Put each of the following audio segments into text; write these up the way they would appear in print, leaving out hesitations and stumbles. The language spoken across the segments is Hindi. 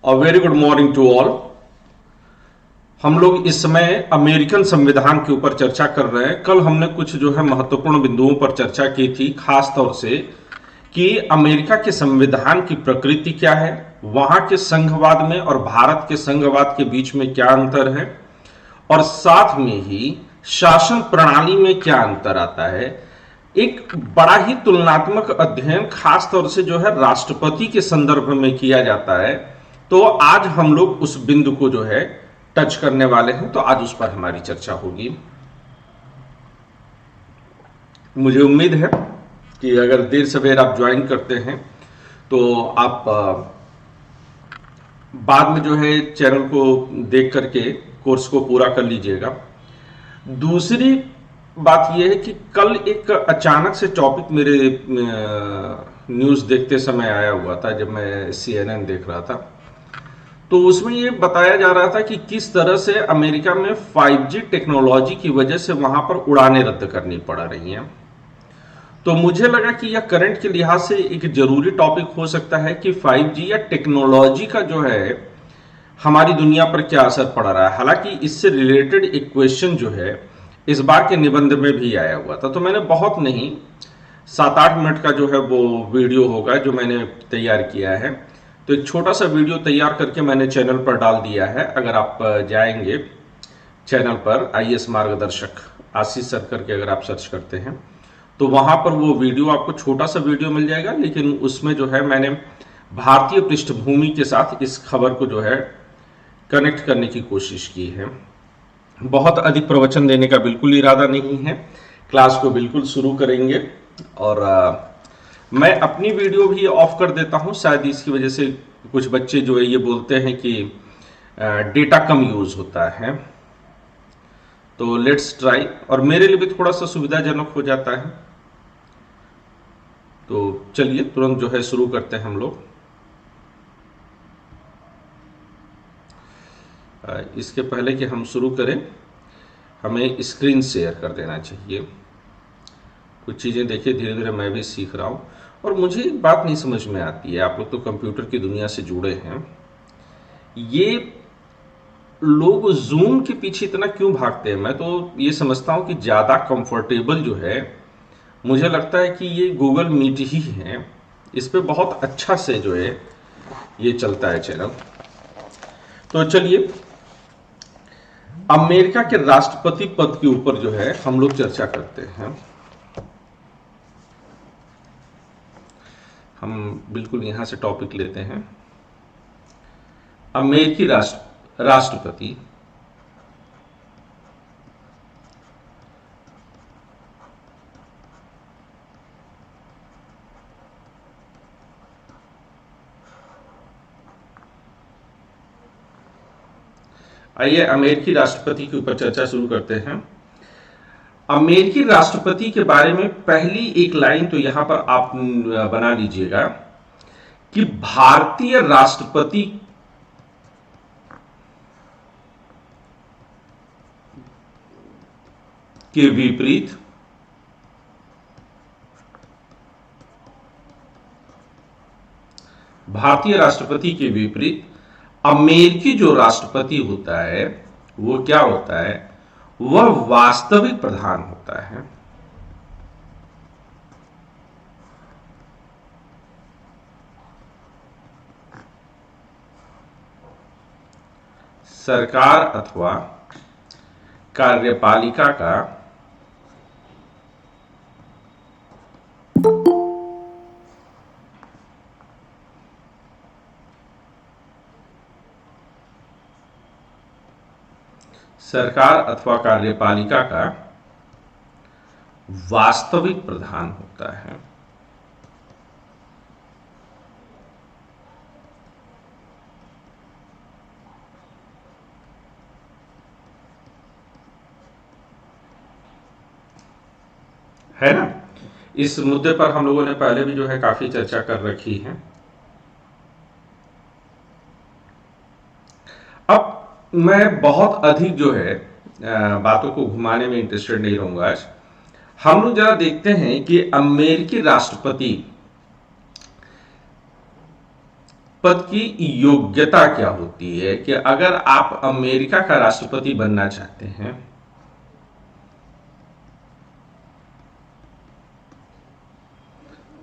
A very good morning to all. हम लोग इस समय अमेरिकन संविधान के ऊपर चर्चा कर रहे हैं। कल हमने कुछ जो है महत्वपूर्ण बिंदुओं पर चर्चा की थी, खास तौर से कि अमेरिका के संविधान की प्रकृति क्या है, वहां के संघवाद में और भारत के संघवाद के बीच में क्या अंतर है, और साथ में ही शासन प्रणाली में क्या अंतर आता है। एक बड़ा ही तुलनात्मक अध्ययन खास तौर से जो है राष्ट्रपति के संदर्भ में किया जाता है। तो आज हम लोग उस बिंदु को जो है टच करने वाले हैं, तो आज उस पर हमारी चर्चा होगी। मुझे उम्मीद है कि अगर देर सवेर आप ज्वाइन करते हैं तो आप बाद में जो है चैनल को देख करके कोर्स को पूरा कर लीजिएगा। दूसरी बात यह है कि कल एक अचानक से टॉपिक मेरे न्यूज़ देखते समय आया हुआ था, जब मैं CNN देख रहा था। तो उसमें ये बताया जा रहा था कि किस तरह से अमेरिका में 5G टेक्नोलॉजी की वजह से वहां पर उड़ानें रद्द करनी पड़ रही हैं। तो मुझे लगा कि यह करंट के लिहाज से एक जरूरी टॉपिक हो सकता है कि 5G या टेक्नोलॉजी का जो है हमारी दुनिया पर क्या असर पड़ रहा है। हालांकि इससे रिलेटेड एक क्वेश्चन जो है इस बार के निबंध में भी आया हुआ था। तो मैंने बहुत नहीं 7-8 मिनट का जो है वो वीडियो होगा जो मैंने तैयार किया है। तो एक छोटा सा वीडियो तैयार करके मैंने चैनल पर डाल दिया है। अगर आप जाएंगे चैनल पर IAS मार्गदर्शक आशीष सर करके अगर आप सर्च करते हैं तो वहां पर वो वीडियो आपको छोटा सा वीडियो मिल जाएगा, लेकिन उसमें जो है मैंने भारतीय पृष्ठभूमि के साथ इस खबर को जो है कनेक्ट करने की कोशिश की है। बहुत अधिक प्रवचन देने का बिल्कुल इरादा नहीं है, क्लास को बिल्कुल शुरू करेंगे। और मैं अपनी वीडियो भी ऑफ कर देता हूं, शायद इसकी वजह से कुछ बच्चे जो है ये बोलते हैं कि डेटा कम यूज होता है। तो लेट्स ट्राई, और मेरे लिए भी थोड़ा सा सुविधाजनक हो जाता है। तो चलिए तुरंत जो है शुरू करते हैं हम लोग। इसके पहले कि हम शुरू करें हमें स्क्रीन शेयर कर देना चाहिए। कुछ चीज़ें देखिए धीरे धीरे मैं भी सीख रहा हूँ। और मुझे एक बात नहीं समझ में आती है, आप लोग तो कंप्यूटर की दुनिया से जुड़े हैं, ये लोग जूम के पीछे इतना क्यों भागते हैं। मैं तो ये समझता हूँ कि ज़्यादा कंफर्टेबल जो है मुझे लगता है कि ये गूगल मीट ही है। इस पे बहुत अच्छा से जो है ये चलता है चैनल। तो चलिए अमेरिका के राष्ट्रपति पद के ऊपर जो है हम लोग चर्चा करते हैं। हम बिल्कुल यहां से टॉपिक लेते हैं, अमेरिकी राष्ट्रपति आइए अमेरिकी राष्ट्रपति के ऊपर चर्चा शुरू करते हैं। अमेरिकी राष्ट्रपति के बारे में पहली एक लाइन तो यहां पर आप बना लीजिएगा कि भारतीय राष्ट्रपति के विपरीत अमेरिकी जो राष्ट्रपति होता है वो क्या होता है, वह वास्तविक प्रधान होता है। सरकार अथवा कार्यपालिका का वास्तविक प्रधान होता है। है ना। इस मुद्दे पर हम लोगों ने पहले भी जो है काफी चर्चा कर रखी है। अब मैं बहुत अधिक जो है बातों को घुमाने में इंटरेस्टेड नहीं रहूंगा। आज हम लोग जरा देखते हैं कि अमेरिकी राष्ट्रपति पद की योग्यता क्या होती है कि अगर आप अमेरिका का राष्ट्रपति बनना चाहते हैं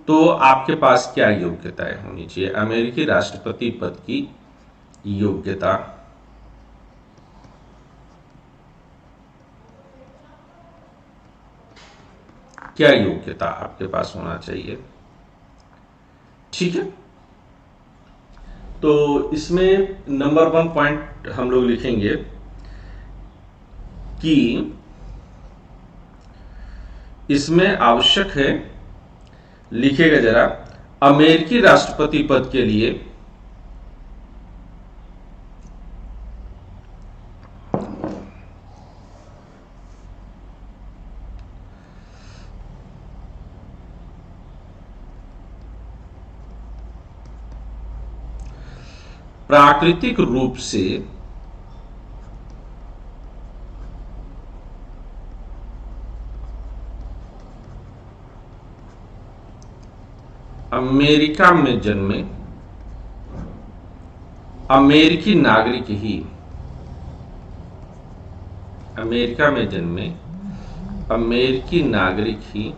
तो आपके पास क्या योग्यताएं होनी चाहिए? अमेरिकी राष्ट्रपति पद की योग्यता क्या योग्यता आपके पास होना चाहिए? ठीक है, तो इसमें नंबर 1 पॉइंट हम लोग लिखेंगे कि इसमें आवश्यक है, लिखेगा जरा, अमेरिकी राष्ट्रपति पद के लिए प्राकृतिक रूप से अमेरिका में जन्मे अमेरिकी नागरिक ही, अमेरिका में जन्मे अमेरिकी नागरिक ही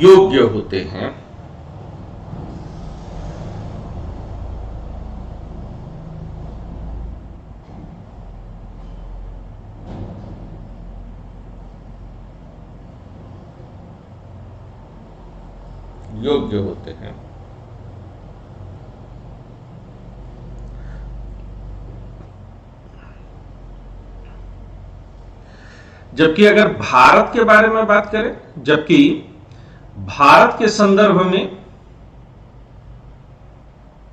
योग्य होते हैं योग्य होते हैं जबकि अगर भारत के बारे में बात करें, जबकि भारत के संदर्भ में,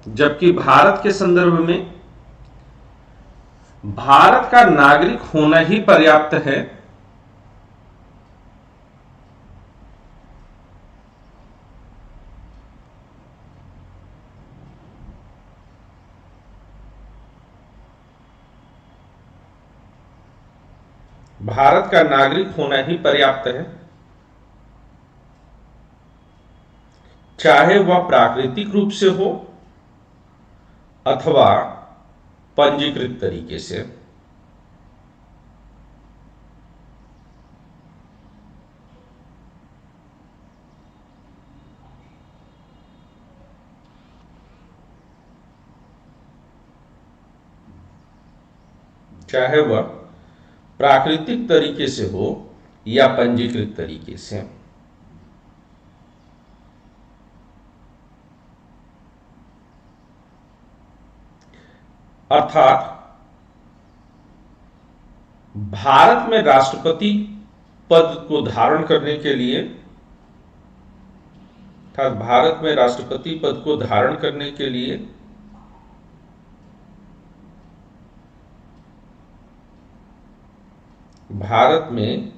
जबकि भारत के संदर्भ में भारत का नागरिक होना ही पर्याप्त है भारत का नागरिक होना ही पर्याप्त है, चाहे वह प्राकृतिक रूप से हो अथवा पंजीकृत तरीके से। चाहे वह प्राकृतिक तरीके से हो या पंजीकृत तरीके से। अर्थात भारत में राष्ट्रपति पद को धारण करने के लिए, अर्थात भारत में राष्ट्रपति पद को धारण करने के लिए भारत में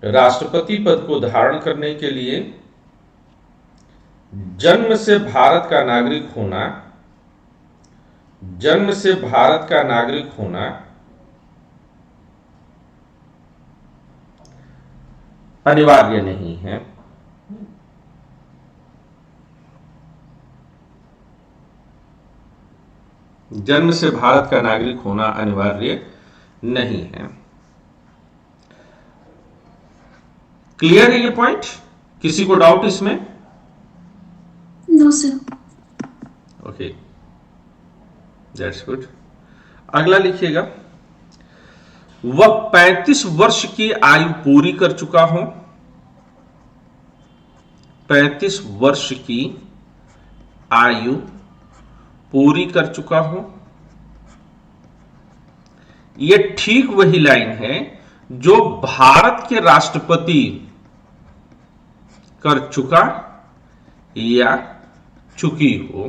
राष्ट्रपति पद को धारण करने के लिए जन्म से भारत का नागरिक होना, जन्म से भारत का नागरिक होना अनिवार्य नहीं है। जन्म से भारत का नागरिक होना अनिवार्य नहीं है। क्लियर है ये पॉइंट? किसी को डाउट इसमें? No sir. Okay, that's good. अगला लिखिएगा, वह 35 वर्ष की आयु पूरी कर चुका हो, 35 वर्ष की आयु पूरी कर चुका हो। यह ठीक वही लाइन है जो भारत के राष्ट्रपति कर चुका या चुकी हो।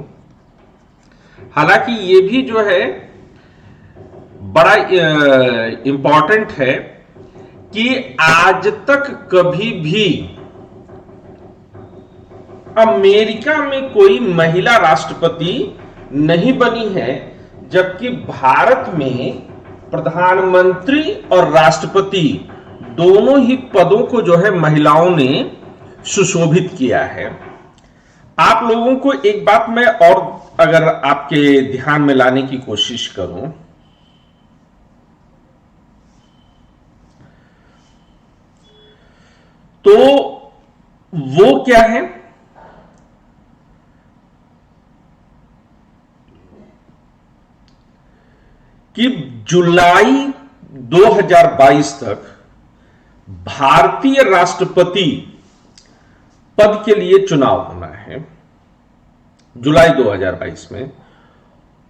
हालांकि ये भी जो है बड़ा इंपॉर्टेंट है कि आज तक कभी भी अमेरिका में कोई महिला राष्ट्रपति नहीं बनी है जबकि भारत में प्रधानमंत्री और राष्ट्रपति दोनों ही पदों को जो है महिलाओं ने सुशोभित किया है। आप लोगों को एक बात मैं और अगर आपके ध्यान में लाने की कोशिश करूं, तो वो क्या है कि जुलाई 2022 तक भारतीय राष्ट्रपति पद के लिए चुनाव होना है, जुलाई 2022 में।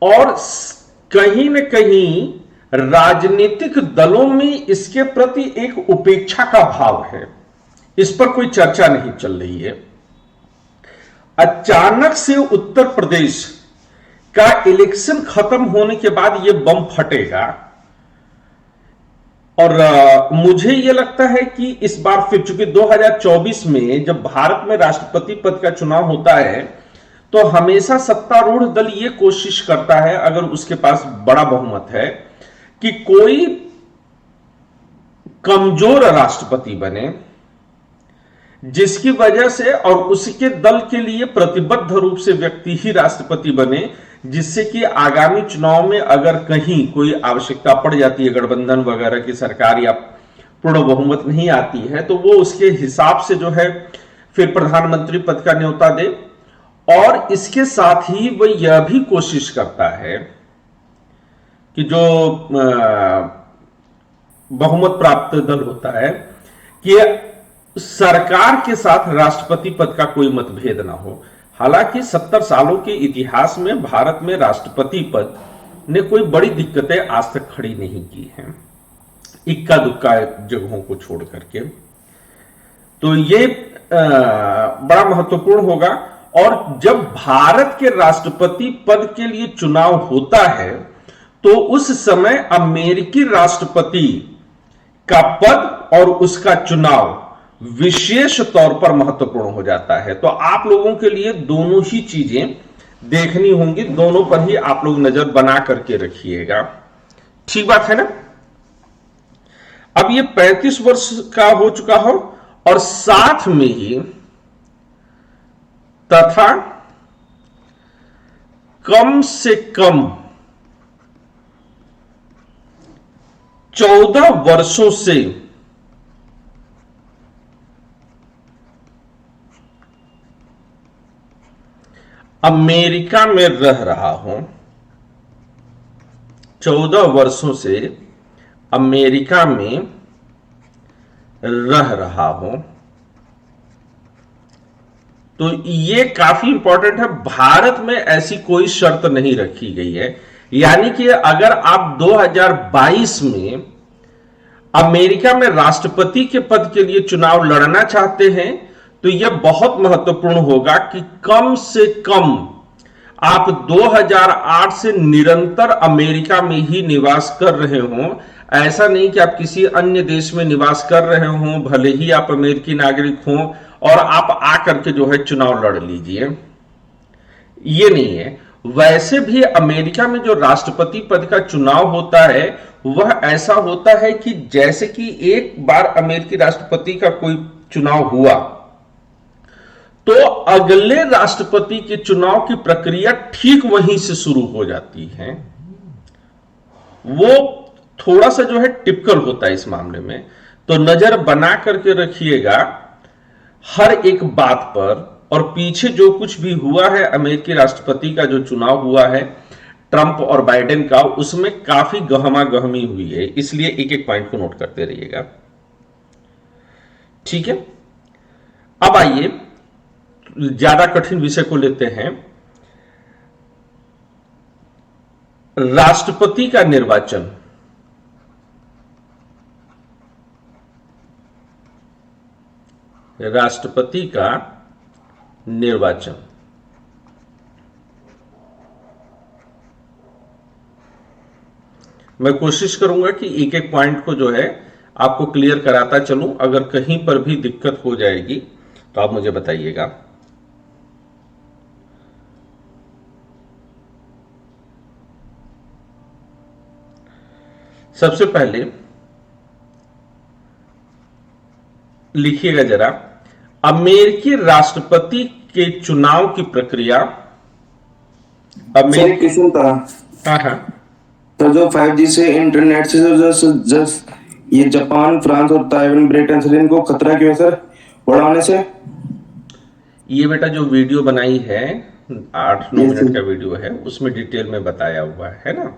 और कहीं न कहीं राजनीतिक दलों में इसके प्रति एक उपेक्षा का भाव है, इस पर कोई चर्चा नहीं चल रही है। अचानक से उत्तर प्रदेश का इलेक्शन खत्म होने के बाद यह बम फटेगा और मुझे यह लगता है कि इस बार फिर, चूंकि 2024 में जब भारत में राष्ट्रपति पद का चुनाव होता है तो हमेशा सत्तारूढ़ दल यह कोशिश करता है, अगर उसके पास बड़ा बहुमत है, कि कोई कमजोर राष्ट्रपति बने, जिसकी वजह से और उसके दल के लिए प्रतिबद्ध रूप से व्यक्ति ही राष्ट्रपति बने, जिससे कि आगामी चुनाव में अगर कहीं कोई आवश्यकता पड़ जाती है, गठबंधन वगैरह की सरकार या पूर्ण बहुमत नहीं आती है, तो वो उसके हिसाब से जो है फिर प्रधानमंत्री पद का न्योता दे। और इसके साथ ही वह यह भी कोशिश करता है कि जो बहुमत प्राप्त दल होता है कि सरकार के साथ राष्ट्रपति पद का कोई मतभेद ना हो। हालांकि 70 सालों के इतिहास में भारत में राष्ट्रपति पद ने कोई बड़ी दिक्कतें आज तक खड़ी नहीं की हैं, इक्का दुक्का जगहों को छोड़ करके। तो ये बड़ा महत्वपूर्ण होगा। और जब भारत के राष्ट्रपति पद के लिए चुनाव होता है तो उस समय अमेरिकी राष्ट्रपति का पद और उसका चुनाव विशेष तौर पर महत्वपूर्ण हो जाता है। तो आप लोगों के लिए दोनों ही चीजें देखनी होंगी, दोनों पर ही आप लोग नजर बना करके रखिएगा। ठीक बात है ना। अब ये 35 वर्ष का हो चुका हो और साथ में ही तथा कम से कम 14 वर्षों से अमेरिका में रह रहा हूं, 14 वर्षों से अमेरिका में रह रहा हूं, तो ये काफी इंपॉर्टेंट है। भारत में ऐसी कोई शर्त नहीं रखी गई है, यानी कि अगर आप 2022 में अमेरिका में राष्ट्रपति के पद के लिए चुनाव लड़ना चाहते हैं तो यह बहुत महत्वपूर्ण होगा कि कम से कम आप 2008 से निरंतर अमेरिका में ही निवास कर रहे हों। ऐसा नहीं कि आप किसी अन्य देश में निवास कर रहे हों, भले ही आप अमेरिकी नागरिक हों और आप आकर के जो है चुनाव लड़ लीजिए, ये नहीं है। वैसे भी अमेरिका में जो राष्ट्रपति पद का चुनाव होता है वह ऐसा होता है कि जैसे कि एक बार अमेरिकी राष्ट्रपति का कोई चुनाव हुआ तो अगले राष्ट्रपति के चुनाव की प्रक्रिया ठीक वहीं से शुरू हो जाती है। वो थोड़ा सा जो है टिपिकल होता है इस मामले में, तो नजर बना करके रखिएगा हर एक बात पर। और पीछे जो कुछ भी हुआ है अमेरिकी राष्ट्रपति का जो चुनाव हुआ है ट्रंप और बाइडेन का, उसमें काफी गहमा गहमी हुई है, इसलिए एक एक पॉइंट को नोट करते रहिएगा। ठीक है, अब आइए ज्यादा कठिन विषय को लेते हैं, राष्ट्रपति का निर्वाचन। राष्ट्रपति का निर्वाचन मैं कोशिश करूंगा कि एक एक पॉइंट को जो है आपको क्लियर कराता चलूं। अगर कहीं पर भी दिक्कत हो जाएगी तो आप मुझे बताइएगा। सबसे पहले लिखिएगा जरा, अमेरिकी राष्ट्रपति के चुनाव की प्रक्रिया। सर एक अमेरिकी। क्वेश्चन था। हाँ हाँ। तो जो 5G से इंटरनेट से जो ये जापान, फ्रांस और ताइवान, ब्रिटेन से इनको खतरा क्यों है सर बढ़ाने से? ये बेटा जो वीडियो बनाई है, 8-9 यस मिनट सर। का वीडियो है, उसमें डिटेल में बताया हुआ है ना।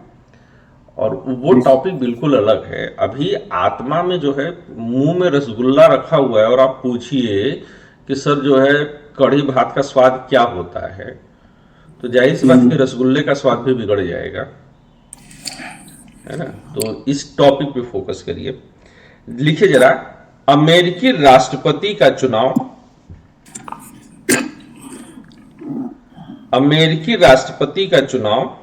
और वो यस। टॉपिक बिल्कुल अलग है। अभी आत्मा में जो है, मुंह में रसगुल्ला रखा हुआ है और आप पूछिए कि सर जो है कढ़ी भात का स्वाद क्या होता है, तो जाहिर सी बात कि रसगुल्ले का स्वाद भी बिगड़ जाएगा, है ना। तो इस टॉपिक पे फोकस करिए। लिखिए जरा, अमेरिकी राष्ट्रपति का चुनाव। अमेरिकी राष्ट्रपति का चुनाव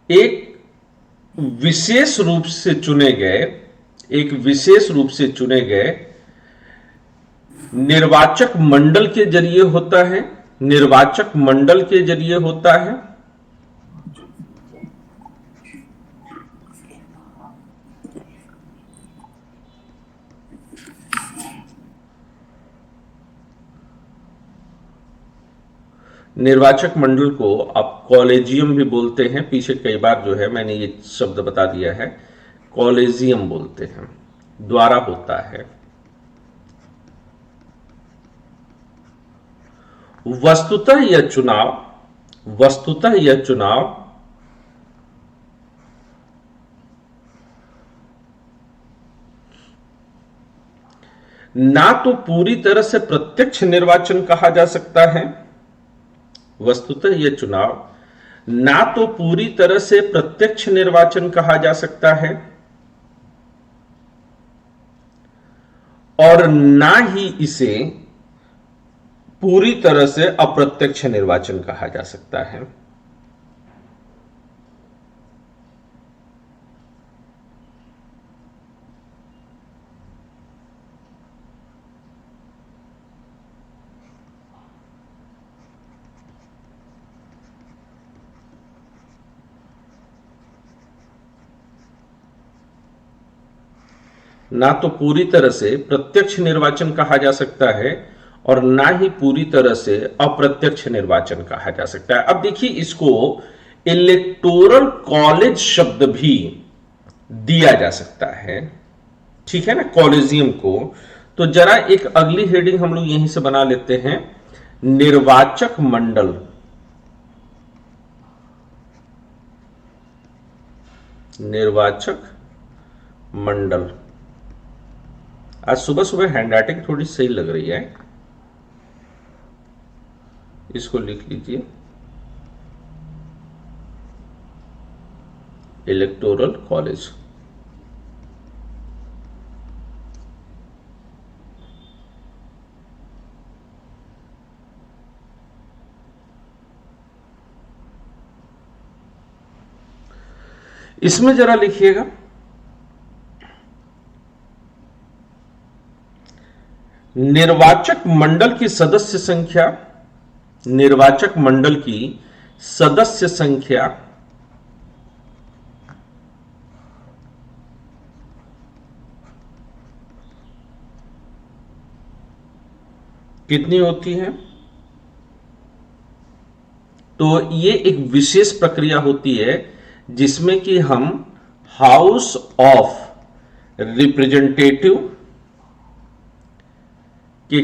एक विशेष रूप से चुने गए, एक विशेष रूप से चुने गए निर्वाचक मंडल के जरिए होता है। निर्वाचक मंडल के जरिए होता है। निर्वाचक मंडल को आप कॉलेजियम भी बोलते हैं। पीछे कई बार जो है मैंने ये शब्द बता दिया है, कॉलेजियम बोलते हैं, द्वारा होता है। वस्तुतः यह चुनाव ना तो पूरी तरह से प्रत्यक्ष निर्वाचन कहा जा सकता है। वस्तुतः यह चुनाव ना तो पूरी तरह से प्रत्यक्ष निर्वाचन कहा जा सकता है और ना ही इसे पूरी तरह से अप्रत्यक्ष निर्वाचन कहा जा सकता है। ना तो पूरी तरह से प्रत्यक्ष निर्वाचन कहा जा सकता है और ना ही पूरी तरह से अप्रत्यक्ष निर्वाचन कहा जा सकता है। अब देखिए, इसको इलेक्टोरल कॉलेज शब्द भी दिया जा सकता है, ठीक है ना, कॉलेजियम को। तो जरा एक अगली हेडिंग हम लोग यहीं से बना लेते हैं, निर्वाचक मंडल। निर्वाचक मंडल। आज सुबह सुबह हैंडराइटिंग थोड़ी सही लग रही है, इसको लिख लीजिए, इलेक्टोरल कॉलेज। इसमें जरा लिखिएगा, निर्वाचक मंडल की सदस्य संख्या। निर्वाचक मंडल की सदस्य संख्या कितनी होती है? तो ये एक विशेष प्रक्रिया होती है जिसमें कि हम हाउस ऑफ रिप्रेजेंटेटिव की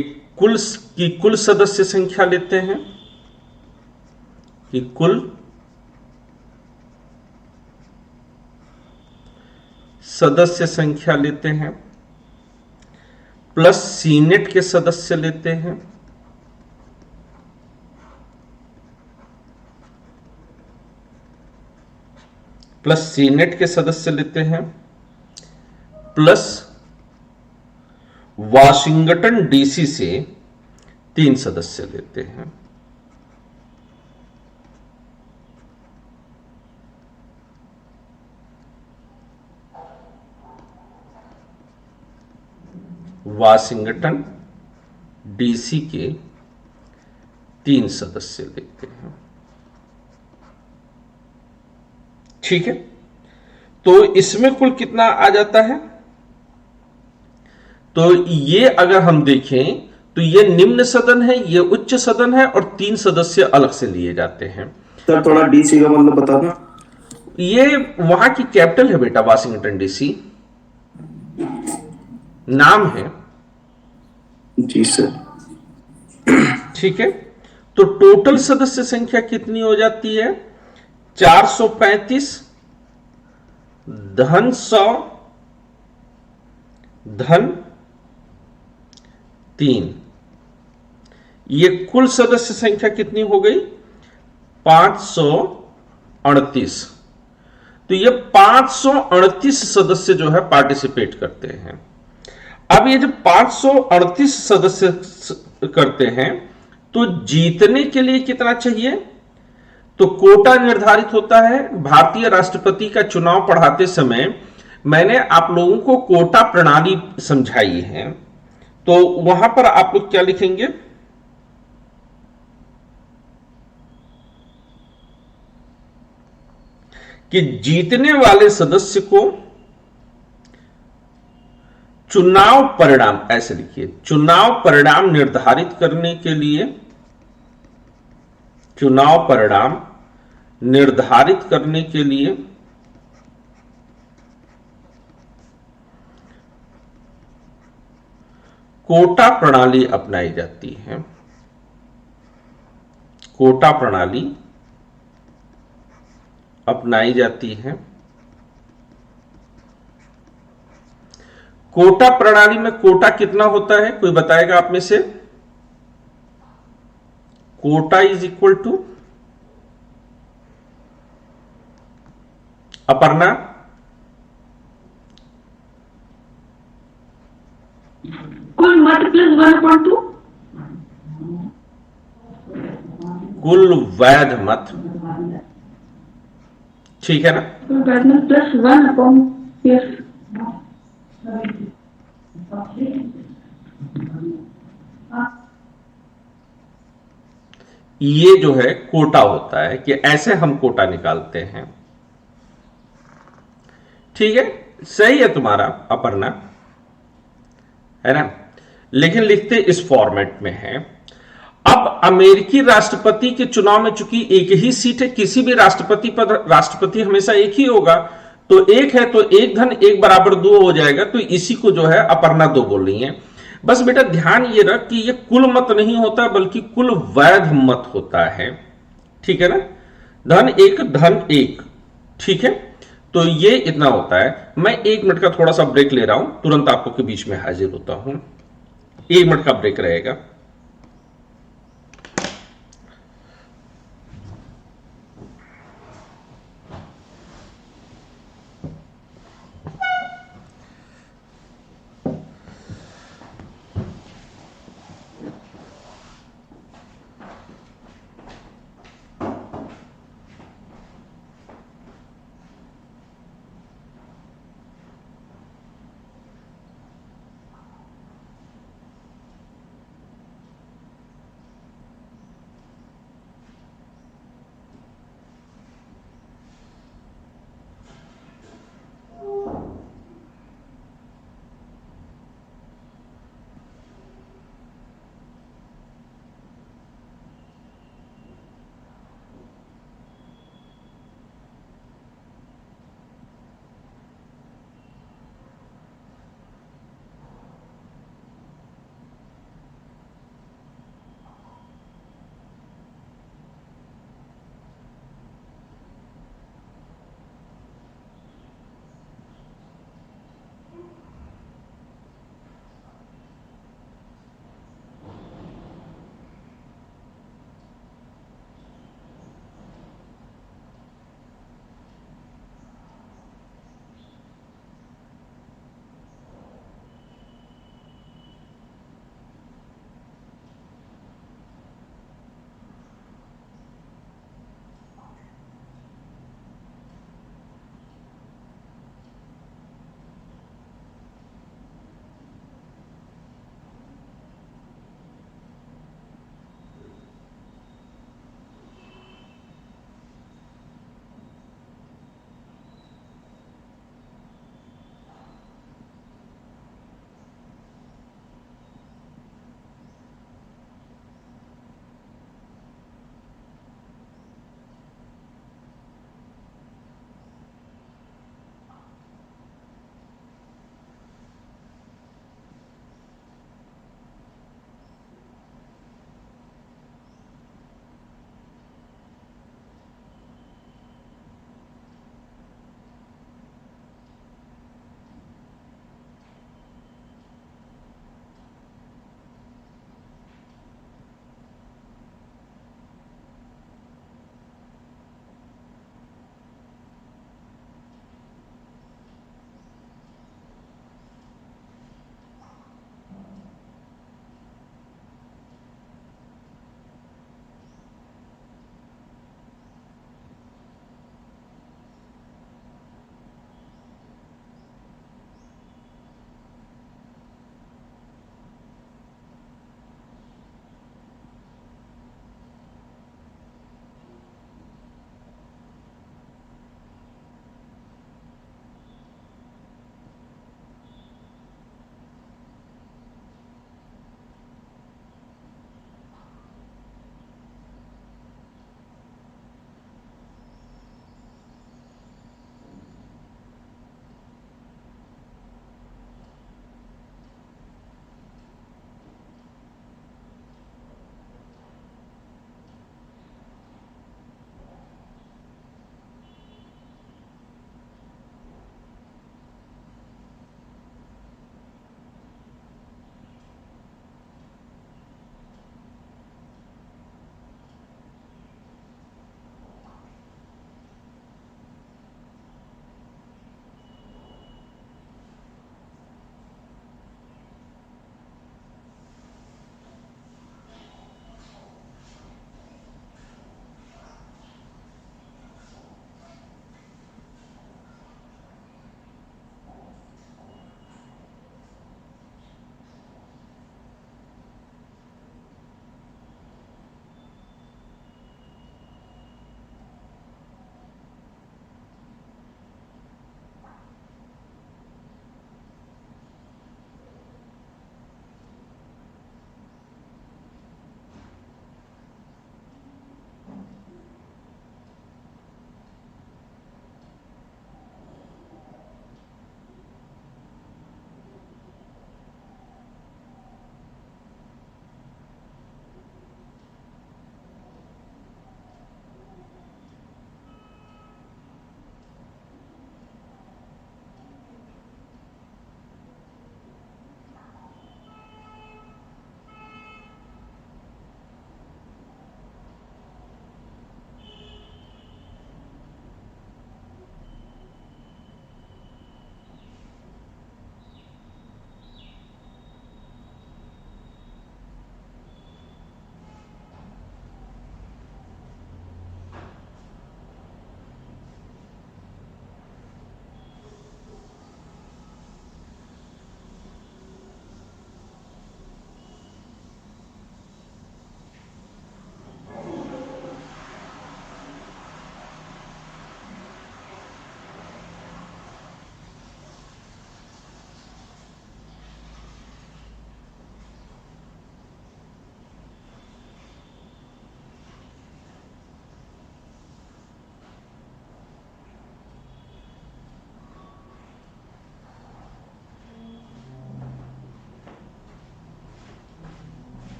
कुल सदस्य संख्या लेते हैं, कि कुल सदस्य संख्या लेते हैं, प्लस सीनेट के सदस्य लेते हैं, प्लस सीनेट के सदस्य लेते हैं, प्लस वाशिंगटन डीसी से 3 सदस्य लेते हैं। वाशिंगटन डीसी के 3 सदस्य लेते हैं। ठीक है, तो इसमें कुल कितना आ जाता है? तो ये अगर हम देखें तो ये निम्न सदन है, ये उच्च सदन है, और 3 सदस्य अलग से लिए जाते हैं। सर थोड़ा डीसी का मतलब बताना। ये वहां की कैपिटल है बेटा, वाशिंगटन डीसी नाम है। जी सर। ठीक है, तो टोटल सदस्य संख्या कितनी हो जाती है? 435 धन 100 धन 3, ये कुल सदस्य संख्या कितनी हो गई? 538। तो ये 538 सदस्य जो है पार्टिसिपेट करते हैं। अब ये जब 538 सदस्य करते हैं तो जीतने के लिए कितना चाहिए? तो कोटा निर्धारित होता है। भारतीय राष्ट्रपति का चुनाव पढ़ाते समय मैंने आप लोगों को कोटा प्रणाली समझाई है, तो वहां पर आप लोग क्या लिखेंगे कि जीतने वाले सदस्य को चुनाव परिणाम, ऐसे लिखिए, चुनाव परिणाम निर्धारित करने के लिए, चुनाव परिणाम निर्धारित करने के लिए कोटा प्रणाली अपनाई जाती है। कोटा प्रणाली अपनाई जाती है। कोटा प्रणाली में कोटा कितना होता है, कोई बताएगा आप में से? Quota is equal to, Aparna? कुल मत प्लस 1/2। कुल वैध मत, ठीक है ना? वैध मत प्लस 1/, ये जो है कोटा होता है कि ऐसे हम कोटा निकालते हैं। ठीक है, सही है तुम्हारा अपर्णा, है ना? लेकिन लिखते इस फॉर्मेट में है। अब अमेरिकी राष्ट्रपति के चुनाव में चूंकि एक ही सीट है, किसी भी राष्ट्रपति पद, राष्ट्रपति हमेशा एक ही होगा, तो एक है तो 1 धन 1 बराबर 2 हो जाएगा। तो इसी को जो है अपर्णा 2 बोल रही है। बस बेटा ध्यान ये रख कि ये कुल मत नहीं होता बल्कि कुल वैध मत होता है, ठीक है ना? धन 1 ठीक है, तो ये इतना होता है। मैं 1 मिनट का थोड़ा सा ब्रेक ले रहा हूं, तुरंत आपको के बीच में हाजिर होता हूं। 1 मिनट का ब्रेक रहेगा।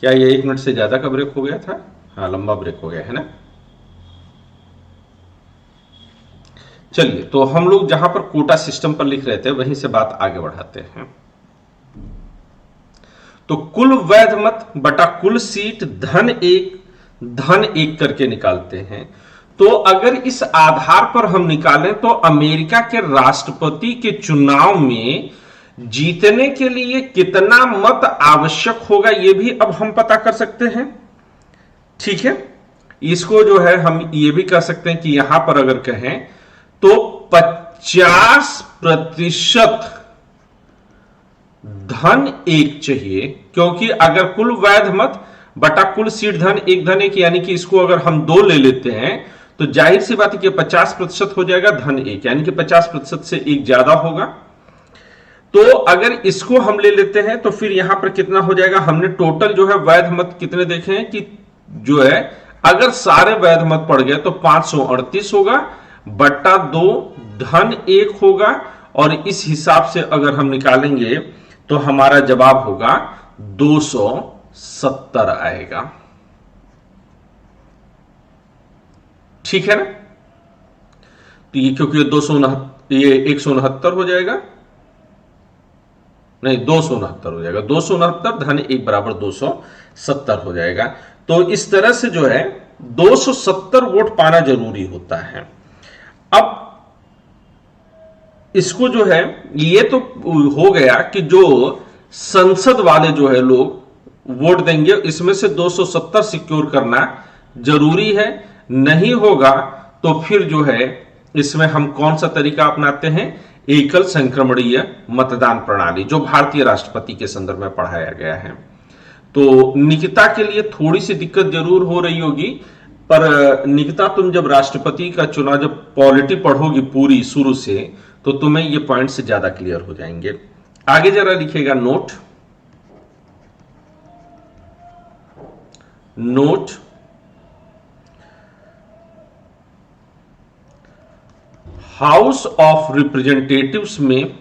क्या ये 1 मिनट से ज्यादा का ब्रेक हो गया था? हाँ, लंबा ब्रेक हो गया है ना। चलिए, तो हम लोग जहां पर कोटा सिस्टम पर लिख रहे थे वहीं से बात आगे बढ़ाते हैं। तो कुल वैध मत बटा कुल सीट धन एक करके निकालते हैं। तो अगर इस आधार पर हम निकालें तो अमेरिका के राष्ट्रपति के चुनाव में जीतने के लिए कितना मत आवश्यक होगा ये भी अब हम पता कर सकते हैं। ठीक है, इसको जो है हम ये भी कह सकते हैं कि यहां पर अगर कहें तो 50% धन एक चाहिए, क्योंकि अगर कुल वैध मत बटा कुल सीट धन एक यानी कि इसको अगर हम 2 ले लेते हैं तो जाहिर सी बात है कि 50% हो जाएगा धन एक, यानी कि 50% से एक ज्यादा होगा। तो अगर इसको हम ले लेते हैं तो फिर यहां पर कितना हो जाएगा? हमने टोटल जो है वैध मत कितने देखे हैं कि जो है अगर सारे वैध मत पड़ गए तो 538 होगा बटा 2 धन एक होगा, और इस हिसाब से अगर हम निकालेंगे तो हमारा जवाब होगा 270 आएगा। ठीक है ना। तो ये क्योंकि ये 169 हो जाएगा, नहीं 269 हो जाएगा, 269 धन एक बराबर 270 हो जाएगा। तो इस तरह से जो है 270 वोट पाना जरूरी होता है। अब इसको जो है ये तो हो गया कि जो संसद वाले जो है लोग वोट देंगे, इसमें से 270 सिक्योर करना जरूरी है। नहीं होगा तो फिर जो है इसमें हम कौन सा तरीका अपनाते हैं? एकल संक्रमणीय मतदान प्रणाली, जो भारतीय राष्ट्रपति के संदर्भ में पढ़ाया गया है। तो निकिता के लिए थोड़ी सी दिक्कत जरूर हो रही होगी, पर निकिता तुम जब राष्ट्रपति का चुनाव जब पॉलिटी पढ़ोगी पूरी शुरू से तो तुम्हें ये पॉइंट्स ज्यादा क्लियर हो जाएंगे। आगे जरा लिखिएगा नोट हाउस ऑफ रिप्रेजेंटेटिव्स में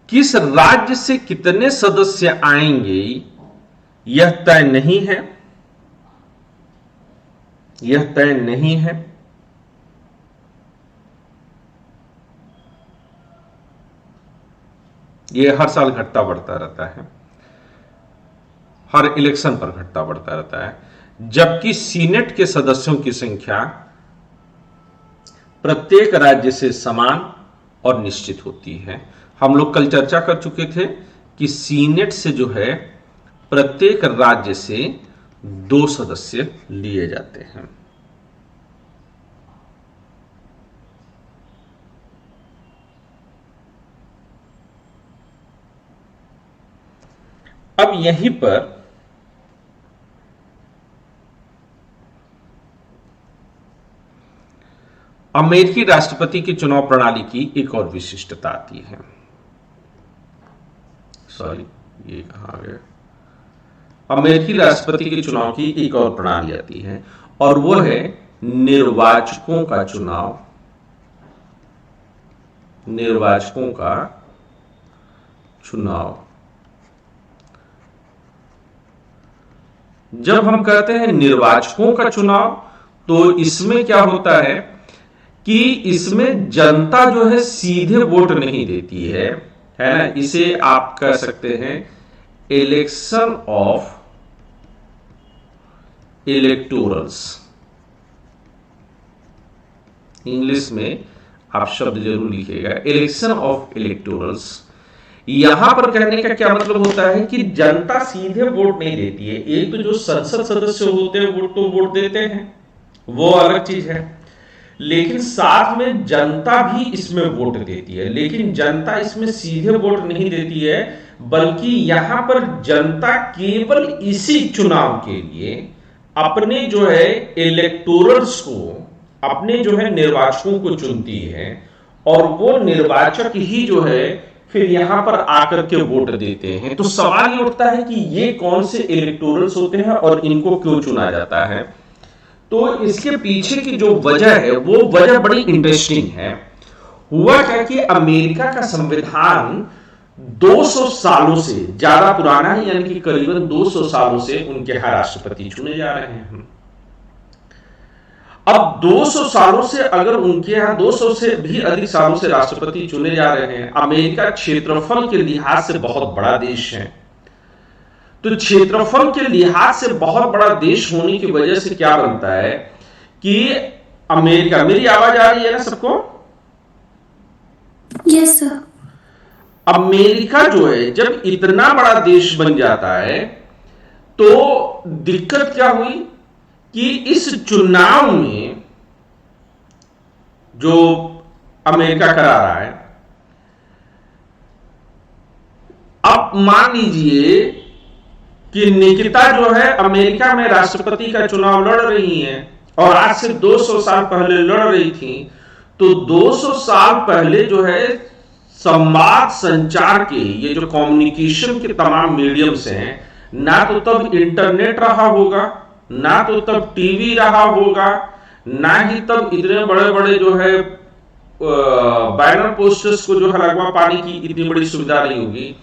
किस राज्य से कितने सदस्य आएंगे यह तय नहीं है, यह तय नहीं है। यह हर साल घटता बढ़ता रहता है, हर इलेक्शन पर घटता बढ़ता रहता है। जबकि सीनेट के सदस्यों की संख्या प्रत्येक राज्य से समान और निश्चित होती है। हम लोग कल चर्चा कर चुके थे कि सीनेट से जो है प्रत्येक राज्य से 2 सदस्य लिए जाते हैं। अब यहीं पर अमेरिकी राष्ट्रपति की चुनाव प्रणाली की एक और विशिष्टता आती है। सॉरी, ये कहां आ गया? अमेरिकी राष्ट्रपति के चुनाव की एक और प्रणाली आती है और वो है निर्वाचकों का चुनाव। निर्वाचकों का चुनाव। जब हम कहते हैं निर्वाचकों का चुनाव तो इसमें क्या होता है कि इसमें जनता जो है सीधे वोट नहीं देती है ना। इसे आप कह सकते हैं इलेक्शन ऑफ इलेक्टोरल्स। इंग्लिश में आप शब्द जरूर लिखिएगा, इलेक्शन ऑफ इलेक्टोरल्स। यहां पर कहने का क्या मतलब होता है कि जनता सीधे वोट नहीं देती है। एक तो जो संसद सदस्य होते हैं वो तो वोट देते हैं, वो अलग चीज है, लेकिन साथ में जनता भी इसमें वोट देती है। लेकिन जनता इसमें सीधे वोट नहीं देती है, बल्कि यहां पर जनता केवल इसी चुनाव के लिए अपने जो है इलेक्टोरल्स को, अपने जो है निर्वाचकों को चुनती है और वो निर्वाचक ही जो है फिर यहां पर आकर के वोट देते हैं। तो सवाल ये उठता है कि ये कौन से इलेक्टोरल्स होते हैं और इनको क्यों चुना जाता है? तो इसके पीछे की जो वजह है वो वजह बड़ी इंटरेस्टिंग है। हुआ क्या कि अमेरिका का संविधान 200 सालों से ज्यादा पुराना है, यानी कि करीबन 200 सालों से उनके यहाँ राष्ट्रपति चुने जा रहे हैं। अब 200 सालों से अगर उनके यहाँ 200 से भी अधिक सालों से राष्ट्रपति चुने जा रहे हैं, अमेरिका क्षेत्रफल के लिहाज से बहुत बड़ा देश है। तो क्षेत्रफल के लिहाज से बहुत बड़ा देश होने की वजह से क्या बनता है कि अमेरिका, मेरी आवाज आ रही है ना सबको? Yes sir. अमेरिका जो है जब इतना बड़ा देश बन जाता है तो दिक्कत क्या हुई कि इस चुनाव में जो अमेरिका करा रहा है, अब मान लीजिए कि निकिता जो है अमेरिका में राष्ट्रपति का चुनाव लड़ रही हैं और आज से 200 साल पहले लड़ रही थी, तो 200 साल पहले जो है संवाद संचार के ये जो कम्युनिकेशन के तमाम मीडियम्स हैं, ना तो तब इंटरनेट रहा होगा, ना तो तब टीवी रहा होगा, ना ही तब इतने बड़े बड़े जो है बैनर पोस्टर्स को जो है लगवा पाने की इतनी बड़ी सुविधा नहीं होगी।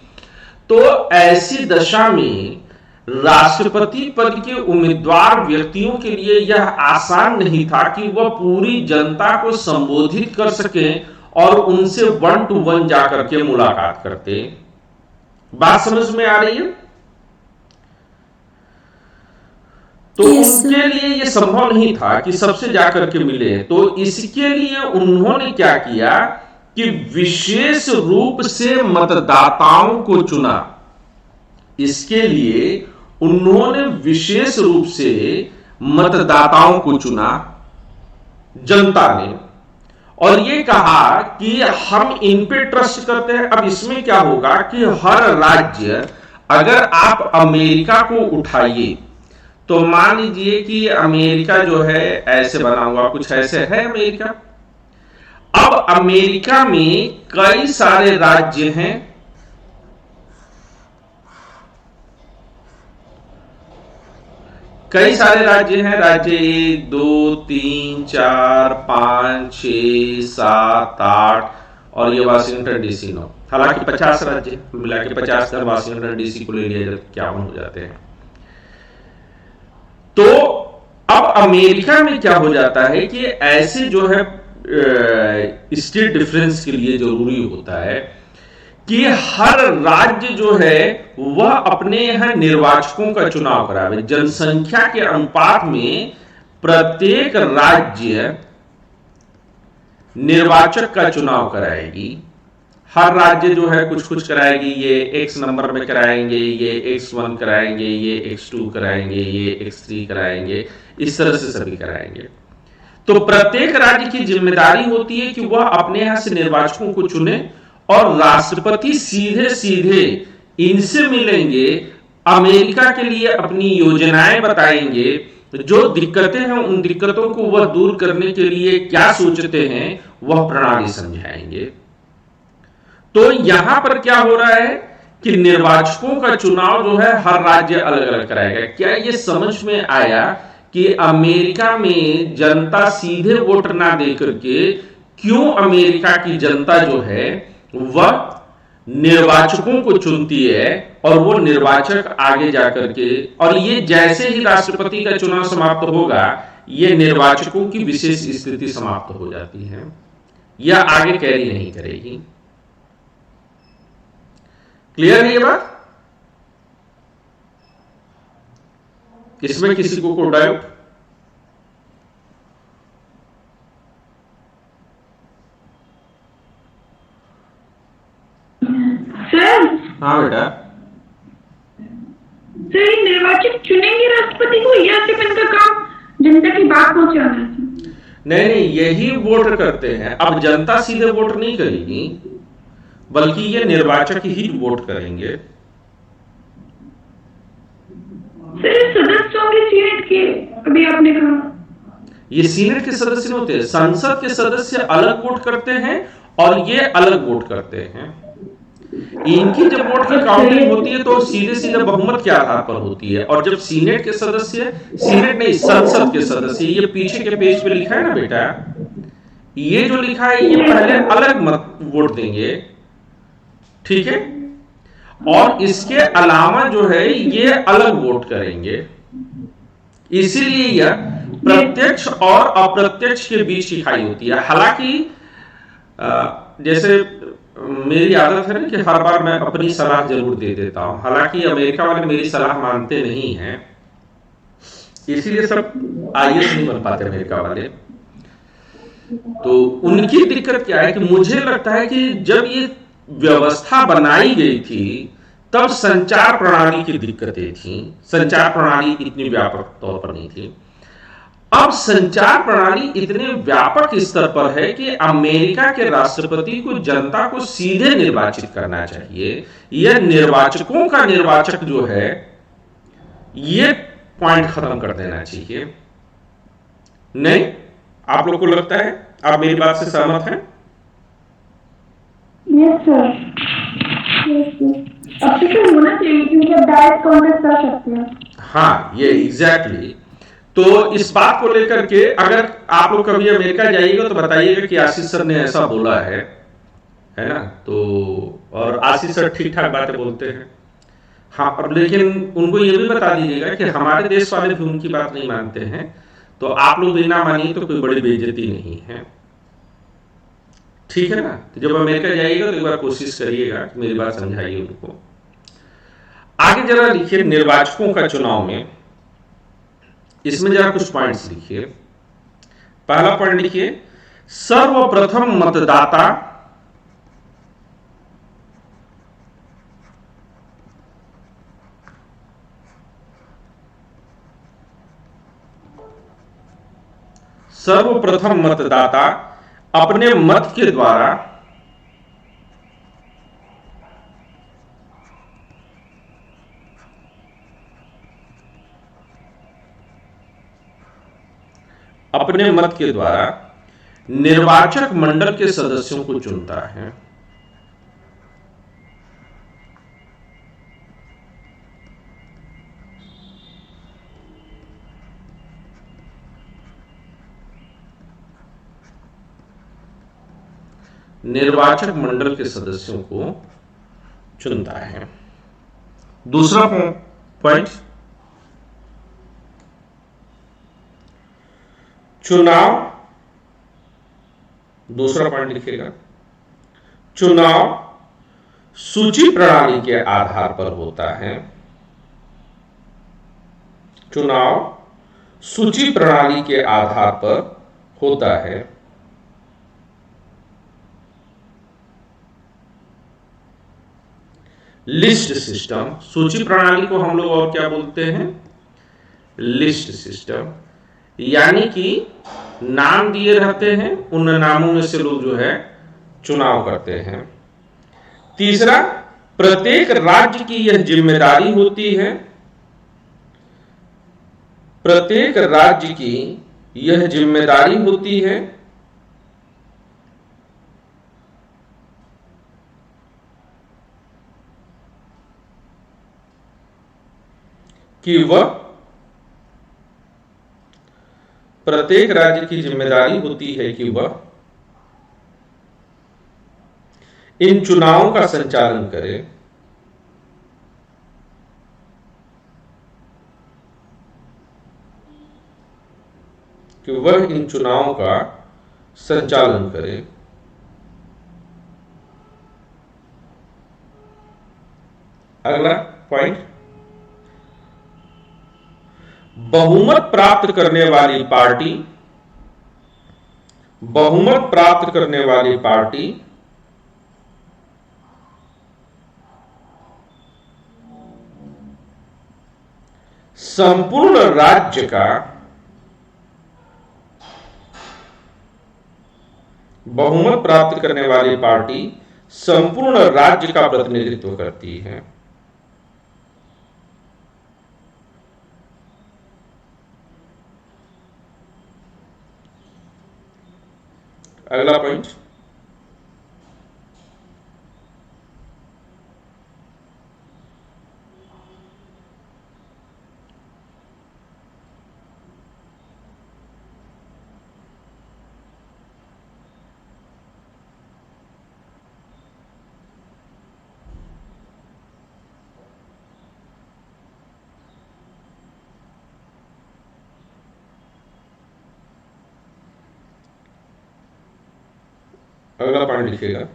तो ऐसी दशा में राष्ट्रपति पद के उम्मीदवार व्यक्तियों के लिए यह आसान नहीं था कि वह पूरी जनता को संबोधित कर सके और उनसे 1 to 1 जाकर के मुलाकात करते। बात समझ में आ रही है? तो उनके लिए यह संभव नहीं था कि सबसे जाकर के मिले। तो इसके लिए उन्होंने क्या किया कि विशेष रूप से मतदाताओं को चुना। इसके लिए उन्होंने विशेष रूप से मतदाताओं को चुना, जनता ने, और ये कहा कि हम इन पे ट्रस्ट करते हैं। अब इसमें क्या होगा कि हर राज्य, अगर आप अमेरिका को उठाइए तो मान लीजिए कि अमेरिका जो है ऐसे बना हुआ कुछ ऐसे है अमेरिका। अब अमेरिका में कई सारे राज्य हैं, कई सारे राज्य हैं। राज्य 1 2 3 4 5 6 7 8 और ये वाशिंगटन डीसी 9। हालांकि 50 राज्य मिला के 50 कर वाशिंगटन डीसी को ले लिया जाए 51 हो जाते हैं। तो अब अमेरिका में क्या हो जाता है कि ऐसे जो है स्टेट डिफरेंस के लिए जरूरी होता है कि हर राज्य जो है वह अपने यहां निर्वाचकों का चुनाव करावे। जनसंख्या के अनुपात में प्रत्येक राज्य निर्वाचक का चुनाव कराएगी। हर राज्य जो है कुछ कुछ कराएगी। ये X नंबर में कराएंगे, ये X1 कराएंगे, ये X2 कराएंगे, ये X3 कराएंगे, इस तरह से सभी कराएंगे। तो प्रत्येक राज्य की जिम्मेदारी होती है कि वह अपने यहां से निर्वाचकों को चुने और राष्ट्रपति सीधे सीधे इनसे मिलेंगे, अमेरिका के लिए अपनी योजनाएं बताएंगे, जो दिक्कतें हैं उन दिक्कतों को वह दूर करने के लिए क्या सोचते हैं वह प्रणाली समझाएंगे। तो यहां पर क्या हो रहा है कि निर्वाचकों का चुनाव जो है हर राज्य अलग अलग कराएगा। क्या ये समझ में आया कि अमेरिका में जनता सीधे वोट ना दे करके क्यों अमेरिका की जनता जो है वह निर्वाचकों को चुनती है और वो निर्वाचक आगे जाकर के, और ये जैसे ही राष्ट्रपति का चुनाव समाप्त होगा ये निर्वाचकों की विशेष स्थिति समाप्त हो जाती है, यह आगे कैरी नहीं करेगी। क्लियर है ये बात? इसमें किसी को कोई डाउट? सर, हाँ बेटा। सर ये निर्वाचक चुनेंगे राष्ट्रपति को या सिर्फ इनका काम जनता की बात पहुंचाना है? नहीं, यही वोट करते हैं। अब जनता सीधे वोट नहीं करेगी बल्कि ये निर्वाचक ही वोट करेंगे। सर सदस्य होंगे सीनेट के, अभी आपने कहा ये सीनेट के सदस्य होते हैं। संसद के सदस्य अलग वोट करते हैं और ये अलग वोट करते हैं। इनकी जब वोट की काउंटिंग होती है तो सीधे सीधे बहुमत के आधार पर होती है, और जब सीनेट के सदस्य, सीनेट नहीं संसद के सदस्य, ये पीछे के पेज पे लिखा है ना बेटा, ये जो लिखा है ये पहले अलग मत वोट देंगे, ठीक है, और इसके अलावा जो है ये अलग वोट करेंगे। इसीलिए यह प्रत्यक्ष और अप्रत्यक्ष के बीच की खाई होती है। हालांकि जैसे मेरी आदत है ना कि हर बार मैं अपनी सलाह जरूर दे देता हूं, हालांकि अमेरिका वाले मेरी सलाह मानते नहीं हैं, इसीलिए सब आईएएस नहीं बन पाते अमेरिका वाले। तो उनकी दिक्कत क्या है कि मुझे लगता है कि जब ये व्यवस्था बनाई गई थी तब संचार प्रणाली की दिक्कतें थी, संचार प्रणाली इतनी व्यापक तौर पर नहीं थी। अब संचार प्रणाली इतने व्यापक स्तर पर है कि अमेरिका के राष्ट्रपति को जनता को सीधे निर्वाचित करना चाहिए। यह निर्वाचकों का निर्वाचक जो है ये पॉइंट खत्म कर देना चाहिए। नहीं, आप लोग को लगता है, आप मेरी बात से सहमत हैं? यस सर, यस अब तो होना चाहिए क्योंकि अब डायरेक्ट कांटेक्ट कर सकते हैं। हाँ, ये एग्जैक्टली तो इस बात को लेकर के अगर आप लोग कभी अमेरिका जाइएगा तो बताइएगा कि आशीष सर ने ऐसा बोला है ना, तो और आशीष सर ठीक ठाक बातें बोलते हैं। हाँ, और लेकिन उनको ये भी बता दीजिएगा कि हमारे देश वाले भी उनकी बात नहीं मानते हैं, तो आप लोग भी ना मानिए तो कोई बड़ी बेइज्जती नहीं है, ठीक है ना। तो जब अमेरिका जाइएगा तो एक बार कोशिश करिएगा, मेरी बात समझाइए उनको। आगे जरा लिखिए निर्वाचकों का चुनाव में, इसमें जरा कुछ पॉइंट्स लिखिए। पहला पॉइंट लिखिए, सर्वप्रथम मतदाता सर्वप्रथम मतदाता अपने मत के द्वारा अपने मत के द्वारा निर्वाचक मंडल के सदस्यों को चुनता है। निर्वाचक मंडल के सदस्यों को चुनता है। दूसरा पॉइंट, चुनाव, दूसरा पॉइंट लिखिएगा, चुनाव सूची प्रणाली के आधार पर होता है। चुनाव सूची प्रणाली के आधार पर होता है। लिस्ट सिस्टम, सूची प्रणाली को हम लोग और क्या बोलते हैं, लिस्ट सिस्टम, यानी कि नाम दिए रहते हैं, उन नामों में से लोग जो है चुनाव करते हैं। तीसरा, प्रत्येक राज्य की यह जिम्मेदारी होती है, प्रत्येक राज्य की यह जिम्मेदारी होती है कि वह, प्रत्येक राज्य की जिम्मेदारी होती है कि वह इन चुनावों का संचालन करे, कि वह इन चुनावों का संचालन करे। अगला पॉइंट, बहुमत प्राप्त करने वाली पार्टी, बहुमत प्राप्त करने वाली पार्टी संपूर्ण राज्य का, बहुमत प्राप्त करने वाली पार्टी संपूर्ण राज्य का प्रतिनिधित्व करती है। अगला पॉइंट, अगला पॉइंट लिखिएगा,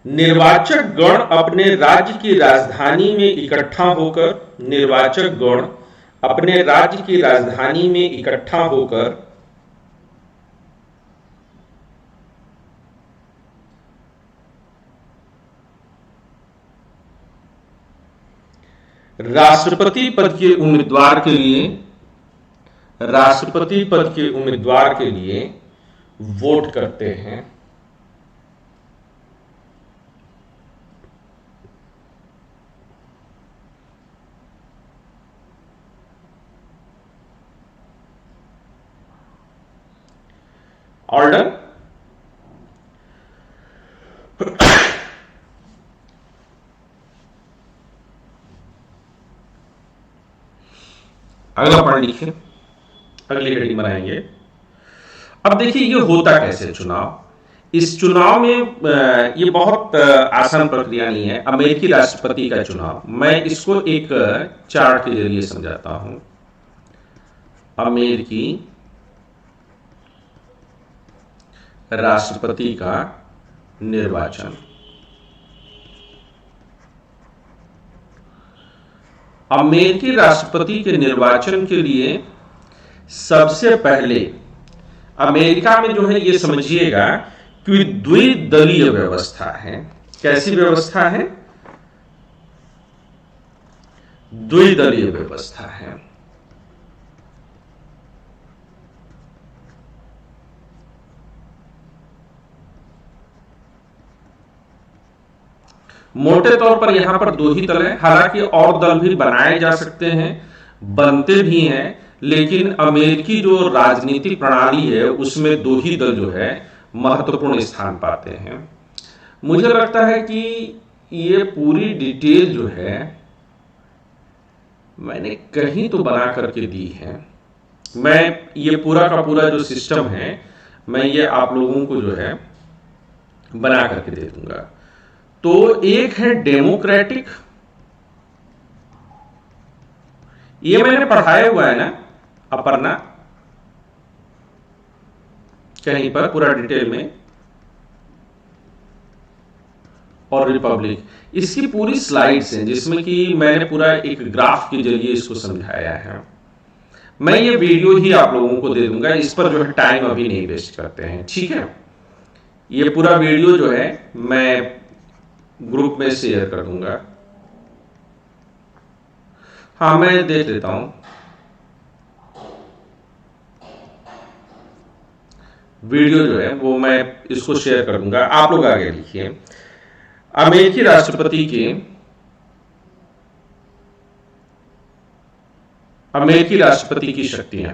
निर्वाचक गण अपने राज्य की राजधानी में इकट्ठा होकर, निर्वाचक गण अपने राज्य की राजधानी में इकट्ठा होकर राष्ट्रपति पद के उम्मीदवार के लिए, राष्ट्रपति पद के उम्मीदवार के लिए वोट करते हैं। ऑर्डर, अगला पॉइंट लिखिए, अगली हेडिंग बनाएंगे। अब देखिए ये होता कैसे चुनाव। इस चुनाव में ये बहुत आसान प्रक्रिया नहीं है। अमेरिकी राष्ट्रपति का चुनाव, मैं इसको एक चार्ट के जरिए समझाता हूं। अमेरिकी राष्ट्रपति का निर्वाचन, अमेरिकी राष्ट्रपति के निर्वाचन के लिए सबसे पहले अमेरिका में जो है ये समझिएगा कि द्विदलीय व्यवस्था है। कैसी व्यवस्था है? द्विदलीय व्यवस्था है। मोटे तौर पर यहां पर दो ही दल हैं, हालांकि और दल भी बनाए जा सकते हैं, बनते भी हैं, लेकिन अमेरिकी जो राजनीतिक प्रणाली है उसमें दो ही दल जो है महत्वपूर्ण स्थान पाते हैं। मुझे लगता है कि ये पूरी डिटेल जो है मैंने कहीं तो बना करके दी है। मैं ये पूरा का पूरा जो सिस्टम है मैं ये आप लोगों को जो है बना करके दे दूंगा। तो एक है डेमोक्रेटिक, ये मैंने पढ़ाया हुआ है ना अपर्णा, कहीं पर पूरा डिटेल में, और रिपब्लिक। इसकी पूरी स्लाइड्स हैं जिसमें कि मैंने पूरा एक ग्राफ के जरिए इसको समझाया है। मैं ये वीडियो ही आप लोगों को दे दूंगा, इस पर जो है टाइम अभी नहीं वेस्ट करते हैं, ठीक है। ये पूरा वीडियो जो है मैं ग्रुप में शेयर कर दूंगा। हाँ मैं देख लेता हूं, वीडियो जो है वो मैं इसको शेयर कर दूंगा, आप लोग आगे लिखिए। अमेरिकी राष्ट्रपति के, अमेरिकी राष्ट्रपति की शक्तियां,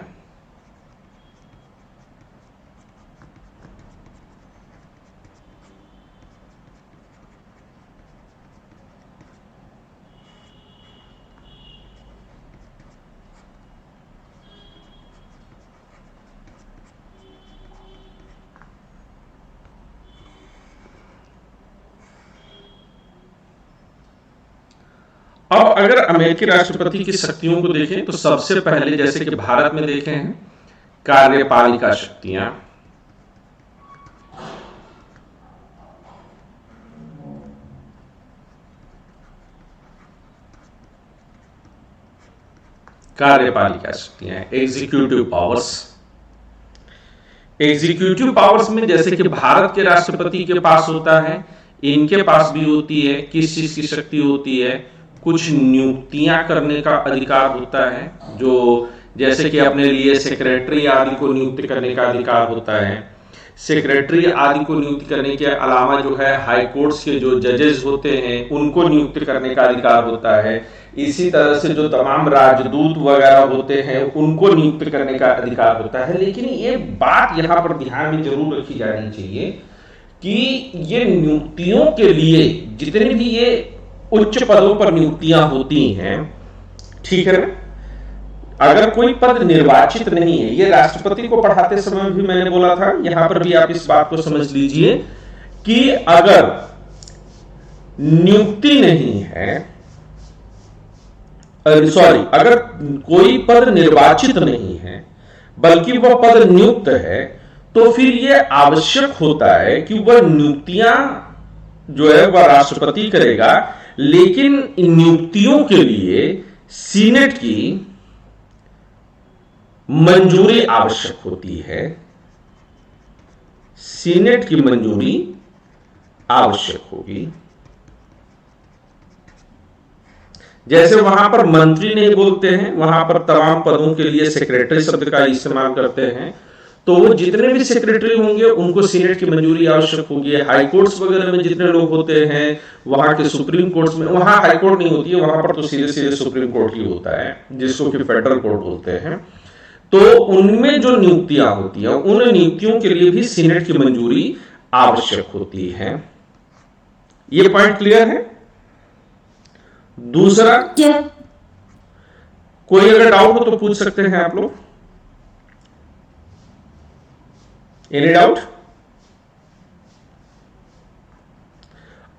अब अगर अमेरिकी राष्ट्रपति की शक्तियों को देखें तो सबसे पहले जैसे कि भारत में देखे हैं कार्यपालिका शक्तियां, कार्यपालिका शक्तियां, एग्जीक्यूटिव पावर्स। एग्जीक्यूटिव पावर्स में जैसे कि भारत के राष्ट्रपति के पास होता है, इनके पास भी होती है। किस चीज की शक्ति होती है? कुछ नियुक्तियां करने का अधिकार होता है, जो जैसे कि अपने लिए सेक्रेटरी आदि को नियुक्त करने का अधिकार होता है। सेक्रेटरी आदि को नियुक्त करने के अलावा जो है हाई कोर्ट्स के जो जजेस होते हैं उनको नियुक्त करने का अधिकार होता है। इसी तरह से जो तमाम राजदूत वगैरह होते हैं उनको नियुक्त करने का अधिकार होता है। लेकिन ये बात यहाँ पर ध्यान में जरूर रखी जानी चाहिए कि ये नियुक्तियों के लिए जितने भी ये उच्च पदों पर नियुक्तियां होती हैं, ठीक है ना, अगर कोई पद निर्वाचित नहीं है, ये राष्ट्रपति को पढ़ाते समय भी मैंने बोला था, यहां पर भी आप इस बात को समझ लीजिए कि अगर नियुक्ति नहीं है, सॉरी, अगर कोई पद निर्वाचित नहीं है बल्कि वह पद नियुक्त है, तो फिर ये आवश्यक होता है कि वह नियुक्तियां जो है वह राष्ट्रपति करेगा, लेकिन इन नियुक्तियों के लिए सीनेट की मंजूरी आवश्यक होती है। सीनेट की मंजूरी आवश्यक होगी। जैसे वहां पर मंत्री नहीं बोलते हैं, वहां पर तमाम पदों के लिए सेक्रेटरी शब्द का इस्तेमाल करते हैं। तो वो जितने भी सेक्रेटरी होंगे उनको सीनेट की मंजूरी आवश्यक होगी। हाई कोर्ट्स वगैरह में जितने लोग होते हैं, वहां के सुप्रीम कोर्ट्स में, वहां हाई कोर्ट नहीं होती है, वहां पर तो सीधे सीधे सुप्रीम कोर्ट ही होता है, जिसको कि फेडरल कोर्ट बोलते हैं। तो उनमें जो नियुक्तियां होती हैं, उन नियुक्तियों के लिए भी सीनेट की मंजूरी आवश्यक होती है। ये पॉइंट क्लियर है? दूसरा, कोई अगर डाउट हो तो पूछ सकते हैं आप लोग। Any doubt?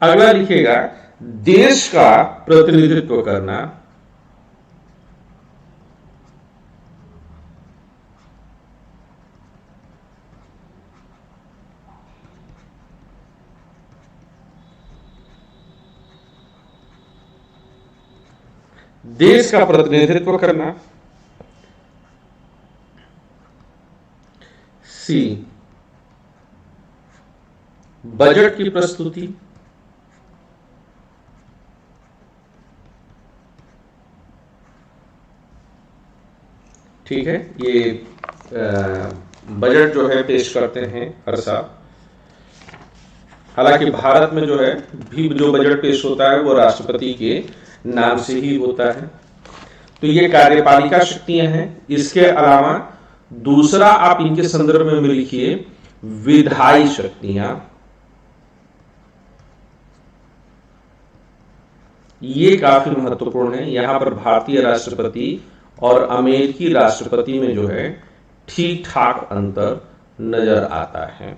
अगला लिखिएगा, देश का प्रतिनिधित्व करना। देश का प्रतिनिधित्व करना। सी, बजट की प्रस्तुति। ठीक है, ये बजट जो है पेश करते हैं हर साल। हालांकि भारत में जो है भी जो बजट पेश होता है वो राष्ट्रपति के नाम से ही होता है। तो ये कार्यपालिका शक्तियां हैं। इसके अलावा दूसरा आप इनके संदर्भ में लिखिए, विधायी शक्तियां। ये काफी महत्वपूर्ण है। यहां पर भारतीय राष्ट्रपति और अमेरिकी राष्ट्रपति में जो है ठीक ठाक अंतर नजर आता है।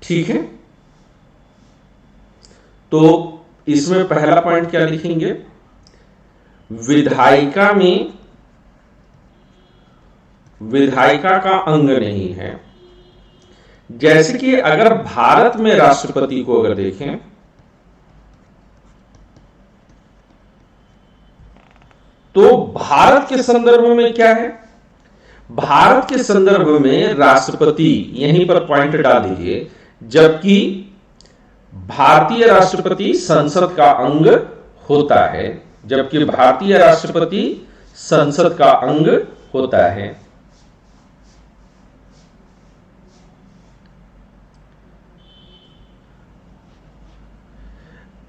ठीक है, तो इसमें पहला पॉइंट क्या लिखेंगे? विधायिका में विधायिका का अंग नहीं है। जैसे कि अगर भारत में राष्ट्रपति को अगर देखें तो भारत के संदर्भ में क्या है? भारत के संदर्भ में राष्ट्रपति, यहीं पर पॉइंट डाल दीजिए, जबकि भारतीय राष्ट्रपति संसद का अंग होता है। जबकि भारतीय राष्ट्रपति संसद का अंग होता है।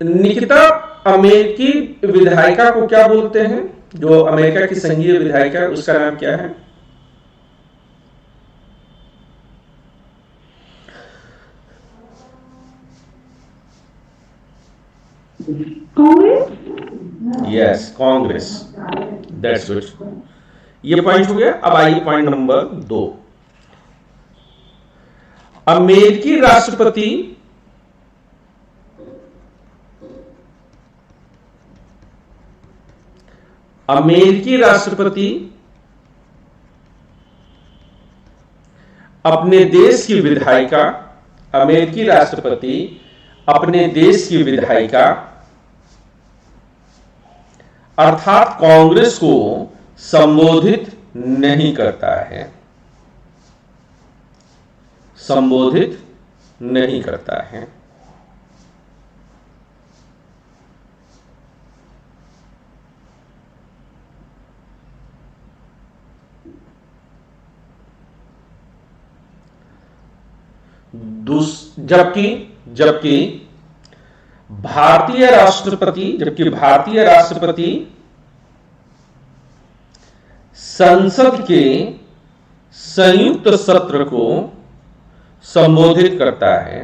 निकिता, अमेरिकी विधायिका को क्या बोलते हैं? जो अमेरिका की संघीय विधायिका है उसका नाम क्या है? Congress. Yes, Congress. That's good. ये पॉइंट हो गया। अब आइए पॉइंट नंबर 2। अमेरिकी राष्ट्रपति अपने देश की विधायिका, अमेरिकी राष्ट्रपति अपने देश की विधायिका अर्थात कांग्रेस को संबोधित नहीं करता है। संबोधित नहीं करता है। जबकि भारतीय राष्ट्रपति संसद के संयुक्त सत्र को संबोधित करता है।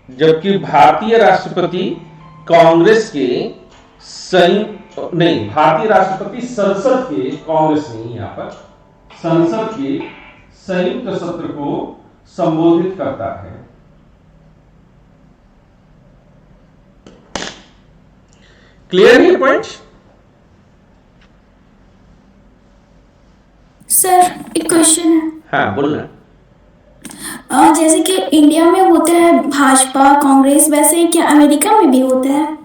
जबकि भारतीय राष्ट्रपति कांग्रेस के भारतीय राष्ट्रपति संसद के, कांग्रेस नहीं, यहां पर संसद के संयुक्त सत्र को संबोधित करता है। क्लियर है पॉइंट? सर एक क्वेश्चन है। हाँ बोलना। जैसे कि इंडिया में होता है भाजपा कांग्रेस, वैसे क्या अमेरिका में भी होता है?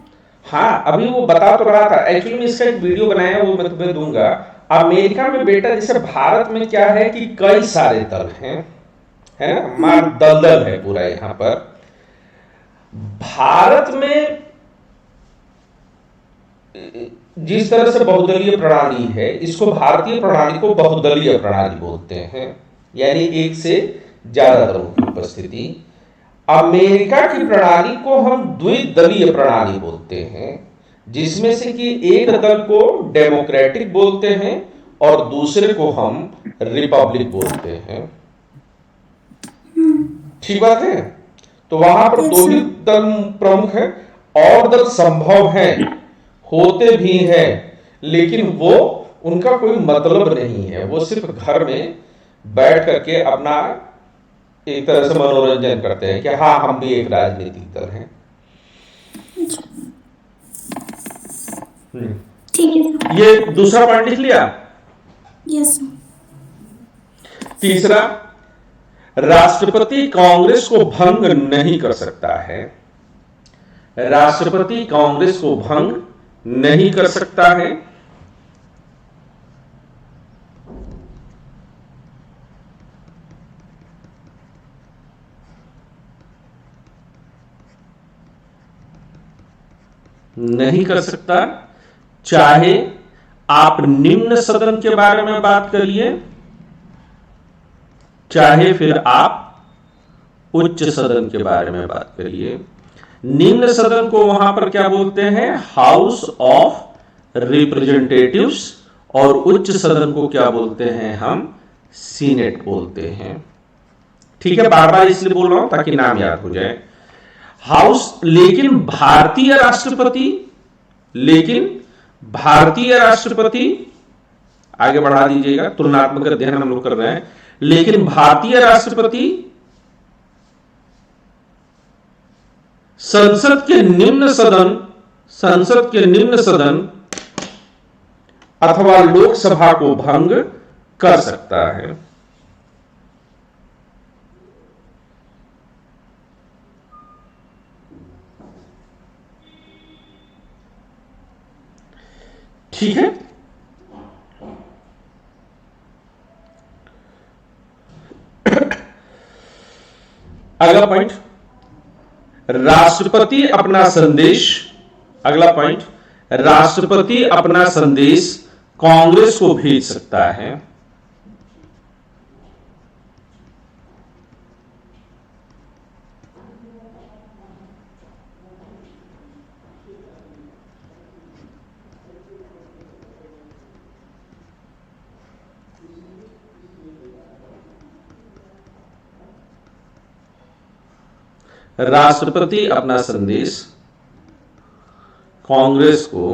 हाँ अभी वो बता तो रहा था, एक्चुअली में इसका एक वीडियो बनाया है, वो मैं तुम्हें दूंगा। अमेरिका में बेटा जैसे भारत में क्या है कि कई सारे दल हैं, है ना, मार दलदल है पूरा यहाँ पर। भारत में जिस तरह से बहुदलीय प्रणाली है, इसको भारतीय प्रणाली को बहुदलीय प्रणाली बोलते हैं, यानी एक से ज्यादा दलों की उपस्थिति। अमेरिका की प्रणाली को हम द्विदलीय प्रणाली बोलते हैं, जिसमें से कि एक दल को डेमोक्रेटिक बोलते हैं और दूसरे को हम रिपब्लिक बोलते हैं। ठीक बात है। तो वहां पर दो ही दल प्रमुख हैं, और दल संभव हैं, होते भी हैं, लेकिन वो उनका कोई मतलब नहीं है, वो सिर्फ घर में बैठ करके अपना एक तरह से मनोरंजन करते हैं कि हाँ हम भी एक राजनीतिक दल हैं। ठीक है सर। ये दूसरा पॉइंट लिख लिया। यस। तीसरा, राष्ट्रपति कांग्रेस को भंग नहीं कर सकता है। राष्ट्रपति कांग्रेस को भंग नहीं कर सकता है। नहीं कर सकता, चाहे आप निम्न सदन के बारे में बात करिए, चाहे फिर आप उच्च सदन के बारे में बात करिए। निम्न सदन को वहां पर क्या बोलते हैं? House of representatives. और उच्च सदन को क्या बोलते हैं? हम सीनेट बोलते हैं। ठीक है, बार बार इसलिए बोल रहा हूं ताकि नाम याद हो जाए। हाउस, लेकिन भारतीय राष्ट्रपति आगे बढ़ा दीजिएगा, तुलनात्मक अध्ययन हम लोग कर रहे हैं। लेकिन भारतीय राष्ट्रपति संसद के निम्न सदन अथवा लोकसभा को भंग कर सकता है। ठीक है। अगला पॉइंट, राष्ट्रपति अपना संदेश। अगला पॉइंट, राष्ट्रपति अपना संदेश कांग्रेस को भेज सकता है। राष्ट्रपति अपना संदेश कांग्रेस को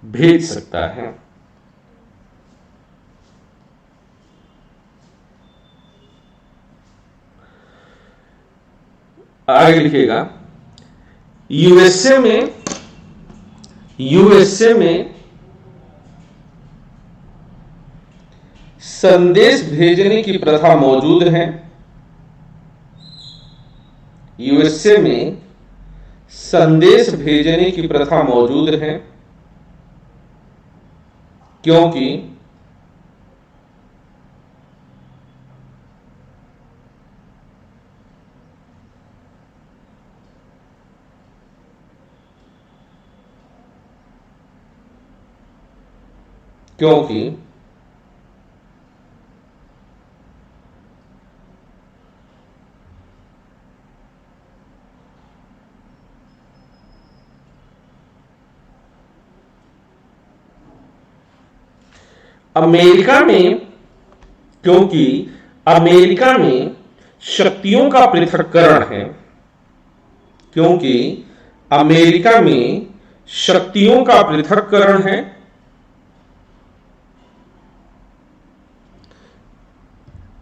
भेज सकता है। आगे लिखिएगा, यूएसए में संदेश भेजने की प्रथा मौजूद है। यूएसए में संदेश भेजने की प्रथा मौजूद है, क्योंकि अमेरिका में शक्तियों का पृथक्करण है। क्योंकि अमेरिका में शक्तियों का पृथक्करण है,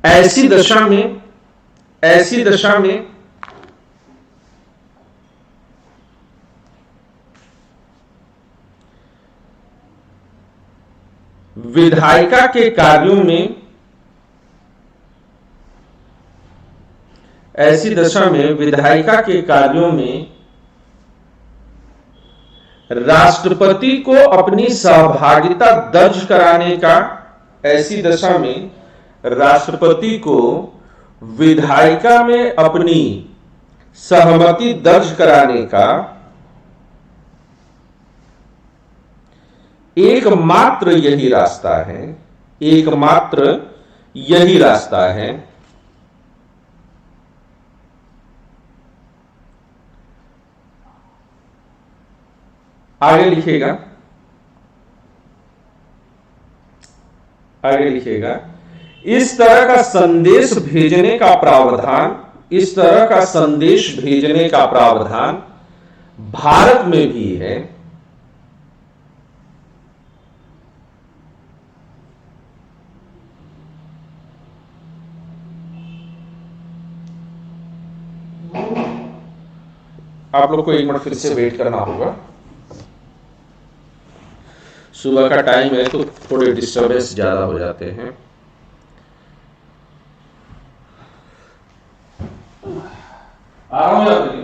ऐसी दशा में विधायिका के कार्यों में ऐसी दशा में विधायिका के कार्यों में राष्ट्रपति को अपनी सहभागिता दर्ज कराने का, ऐसी दशा में राष्ट्रपति को विधायिका में अपनी सहमति दर्ज कराने का एकमात्र यही रास्ता है, एकमात्र यही रास्ता है आगे लिखेगा, आगे लिखेगा, इस तरह का संदेश भेजने का प्रावधान, इस तरह का संदेश भेजने का प्रावधान भारत में भी है। आप लोग को एक मिनट फिर से वेट करना होगा, सुबह का टाइम है तो थोड़े डिस्टर्बेंस ज्यादा हो जाते हैं। आ रहा हूं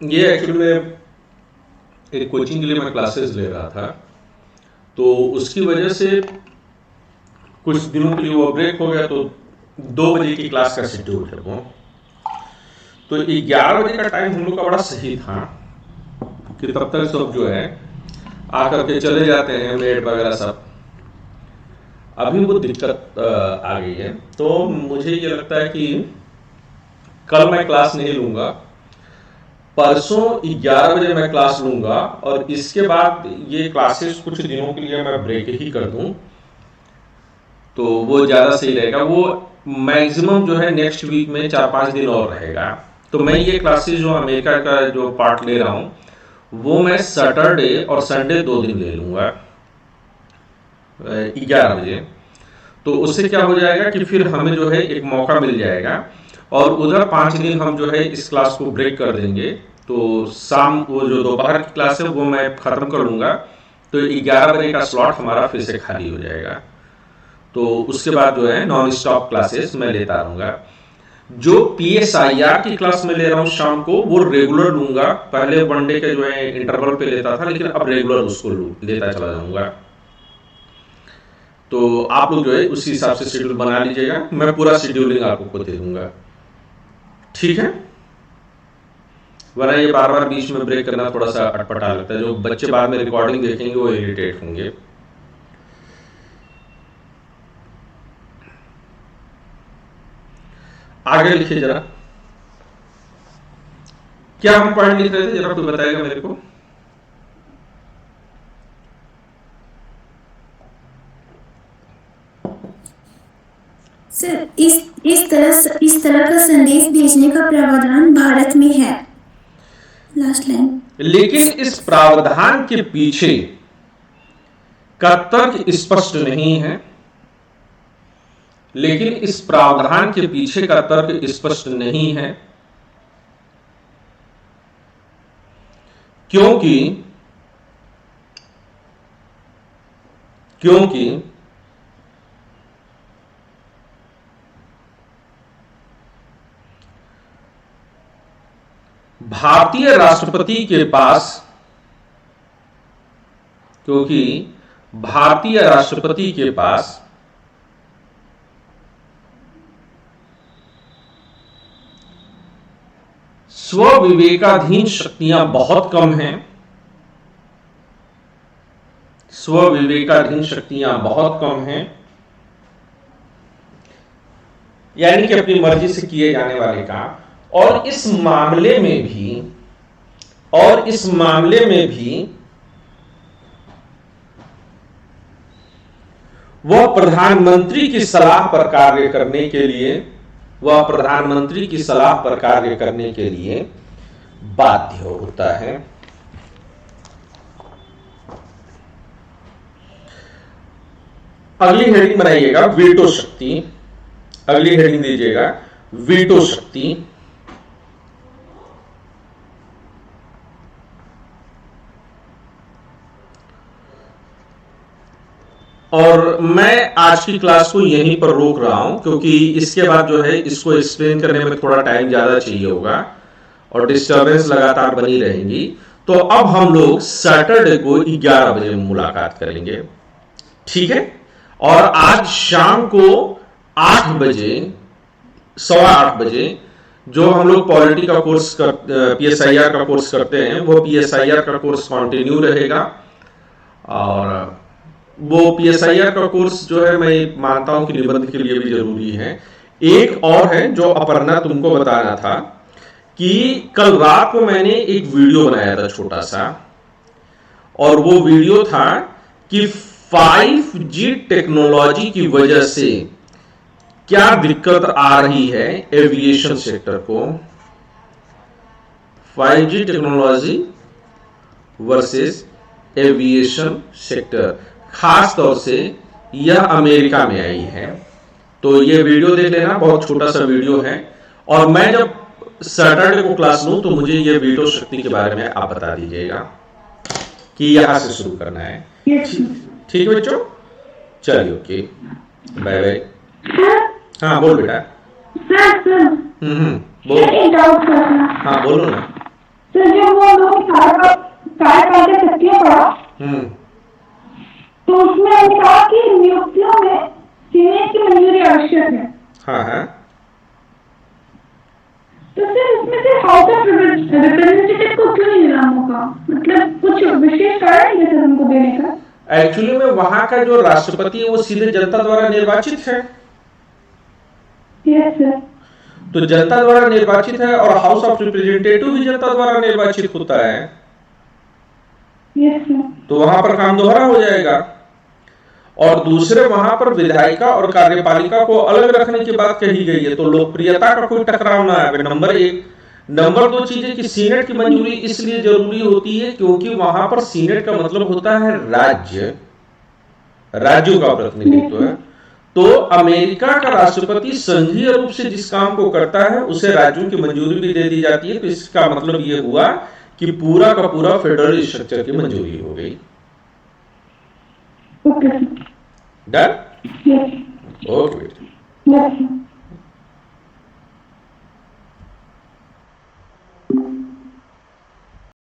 ये एक्चुअली में एक कोचिंग के लिए मैं क्लासेस ले रहा था, तो उसकी वजह से कुछ दिनों के लिए वो ब्रेक हो गया, तो 2 बजे की क्लास का शेड्यूल है वो, तो 11 बजे का टाइम हम लोग का बड़ा सही था कि तब तक सब जो है आकर के चले जाते हैं, मेड वगैरह सब। अभी वो दिक्कत आ गई है, तो मुझे ये लगता है कि कल मैं क्लास नहीं लूंगा, परसों 11 बजे मैं क्लास लूंगा, और इसके बाद ये क्लासेस कुछ दिनों के लिए मैं ब्रेक ही कर दूं, तो वो ज्यादा सही रहेगा। वो मैक्सिमम जो है नेक्स्ट वीक में 4-5 दिन और रहेगा। तो मैं ये क्लासेस जो अमेरिका का जो पार्ट ले रहा हूँ वो मैं सैटरडे और संडे 2 दिन ले लूंगा 11 बजे। तो उससे क्या हो जाएगा कि फिर हमें जो है एक मौका मिल जाएगा, और उधर 5 दिन हम जो है इस क्लास को ब्रेक कर देंगे। तो शाम वो जो दोपहर की क्लास है वो मैं खत्म कर लूंगा, तो 11 बजे का स्लॉट हमारा फिर से खाली हो जाएगा। तो उसके बाद जो है नॉन स्टॉप क्लासेस मैं लेता रहूंगा। जो PSIR की क्लास में ले रहा हूँ शाम को, वो रेगुलर लूंगा। पहले वनडे के जो है इंटरवल पे लेता था, लेकिन अब रेगुलर उसको लेता चला जाऊंगा। तो आप लोग जो है उसी हिसाब से शेड्यूल बना लीजिएगा, मैं पूरा शेड्यूलिंग आपको दे दूंगा, ठीक है। वरना ये बार बार बीच में ब्रेक करना थोड़ा सा अटपटा लगता है, जो बच्चे बाद में रिकॉर्डिंग देखेंगे वो इरिटेट होंगे। आगे लिखिए जरा, क्या हम पॉइंट लिख रहे थे, जरा कोई बताएगा मेरे को। सर इस तरह का संदेश भेजने का प्रावधान भारत में है। Last line. लेकिन इस प्रावधान के पीछे का तर्क स्पष्ट नहीं है, लेकिन इस प्रावधान के पीछे का तर्क स्पष्ट नहीं है, क्योंकि भारतीय राष्ट्रपति के पास स्वविवेकाधीन शक्तियां बहुत कम हैं, यानी कि अपनी मर्जी से किए जाने वाले काम, और इस मामले में भी वह प्रधानमंत्री की सलाह पर कार्य करने के लिए बाध्य होता है। अगली हेडिंग बनाइएगा वीटो शक्ति, अगली हेडिंग दीजिएगा वीटो शक्ति। और मैं आज की क्लास को यहीं पर रोक रहा हूं, क्योंकि इसके बाद जो है इसको एक्सप्लेन करने में थोड़ा टाइम ज्यादा चाहिए होगा और डिस्टर्बेंस लगातार बनी रहेंगी। तो अब हम लोग सैटरडे को 11 बजे मुलाकात करेंगे, ठीक है। और आज शाम को 8 बजे, 8:15 बजे जो हम लोग पॉलिटी का कोर्स PSIR का कोर्स करते हैं, वो PSIR का कोर्स कंटिन्यू रहेगा। और वो PSIR का कोर्स जो है मैं मानता हूं कि निबंध के लिए भी जरूरी है। एक और है जो अपर्णा तुमको बताना था, कि कल रात को मैंने एक वीडियो बनाया था छोटा सा, और वो वीडियो था कि 5G टेक्नोलॉजी की वजह से क्या दिक्कत आ रही है एविएशन सेक्टर को। 5G technology versus aviation sector, खास तौर से यह अमेरिका में आई है। तो ये वीडियो देख लेना, बहुत छोटा सा वीडियो है। और मैं जब सैटरडे को क्लास लूं तो मुझे ये वीटो शक्ति के बारे में आप बता दीजिएगा कि यहां से शुरू करना है, ठीक है बच्चों। चलिए, ओके, बाय बाय। हाँ बोल बेटा। बोल। एक डाउट करना। हाँ बोलो ना। सर जो वो लोग कार्य सक्रिय पड़ा, तो उसमें हमने कहा कि नियुक्तियों में सीनेट की मंजूरी आवश्यक है। हाँ हाँ। तो सर उसमें से हाउस ऑफ रिप्रेजेंटेटिव को क्यों नहीं मिला मौका, मतलब कुछ विशेष कारण है सर उनको देने का? एक्चुअली में वहां का जो राष्ट्रपति है वो सीधे जनता द्वारा निर्वाचित है। Yes sir. तो जनता द्वारा निर्वाचित है, और हाउस ऑफ रिप्रेजेंटेटिव भी जनता द्वारा निर्वाचित होता है। Yes sir. तो वहां पर काम दोहरा हो जाएगा। और दूसरे वहां पर विधायिका और कार्यपालिका को अलग रखने की बात कही गई है, तो लोकप्रियता का कोई टकराव ना आए। नंबर 1। नंबर 2 चीज है कि सीनेट की मंजूरी इसलिए जरूरी होती है क्योंकि वहां पर सीनेट का मतलब होता है राज्य, राज्यों का प्रतिनिधित्व है। तो अमेरिका का राष्ट्रपति संघीय रूप से जिस काम को करता है उसे राज्यों की मंजूरी भी दे दी जाती है। तो इसका मतलब ये हुआ कि पूरा का पूरा फेडरल स्ट्रक्चर की मंजूरी हो गई। Okay. Done? Yes. Okay. Yes.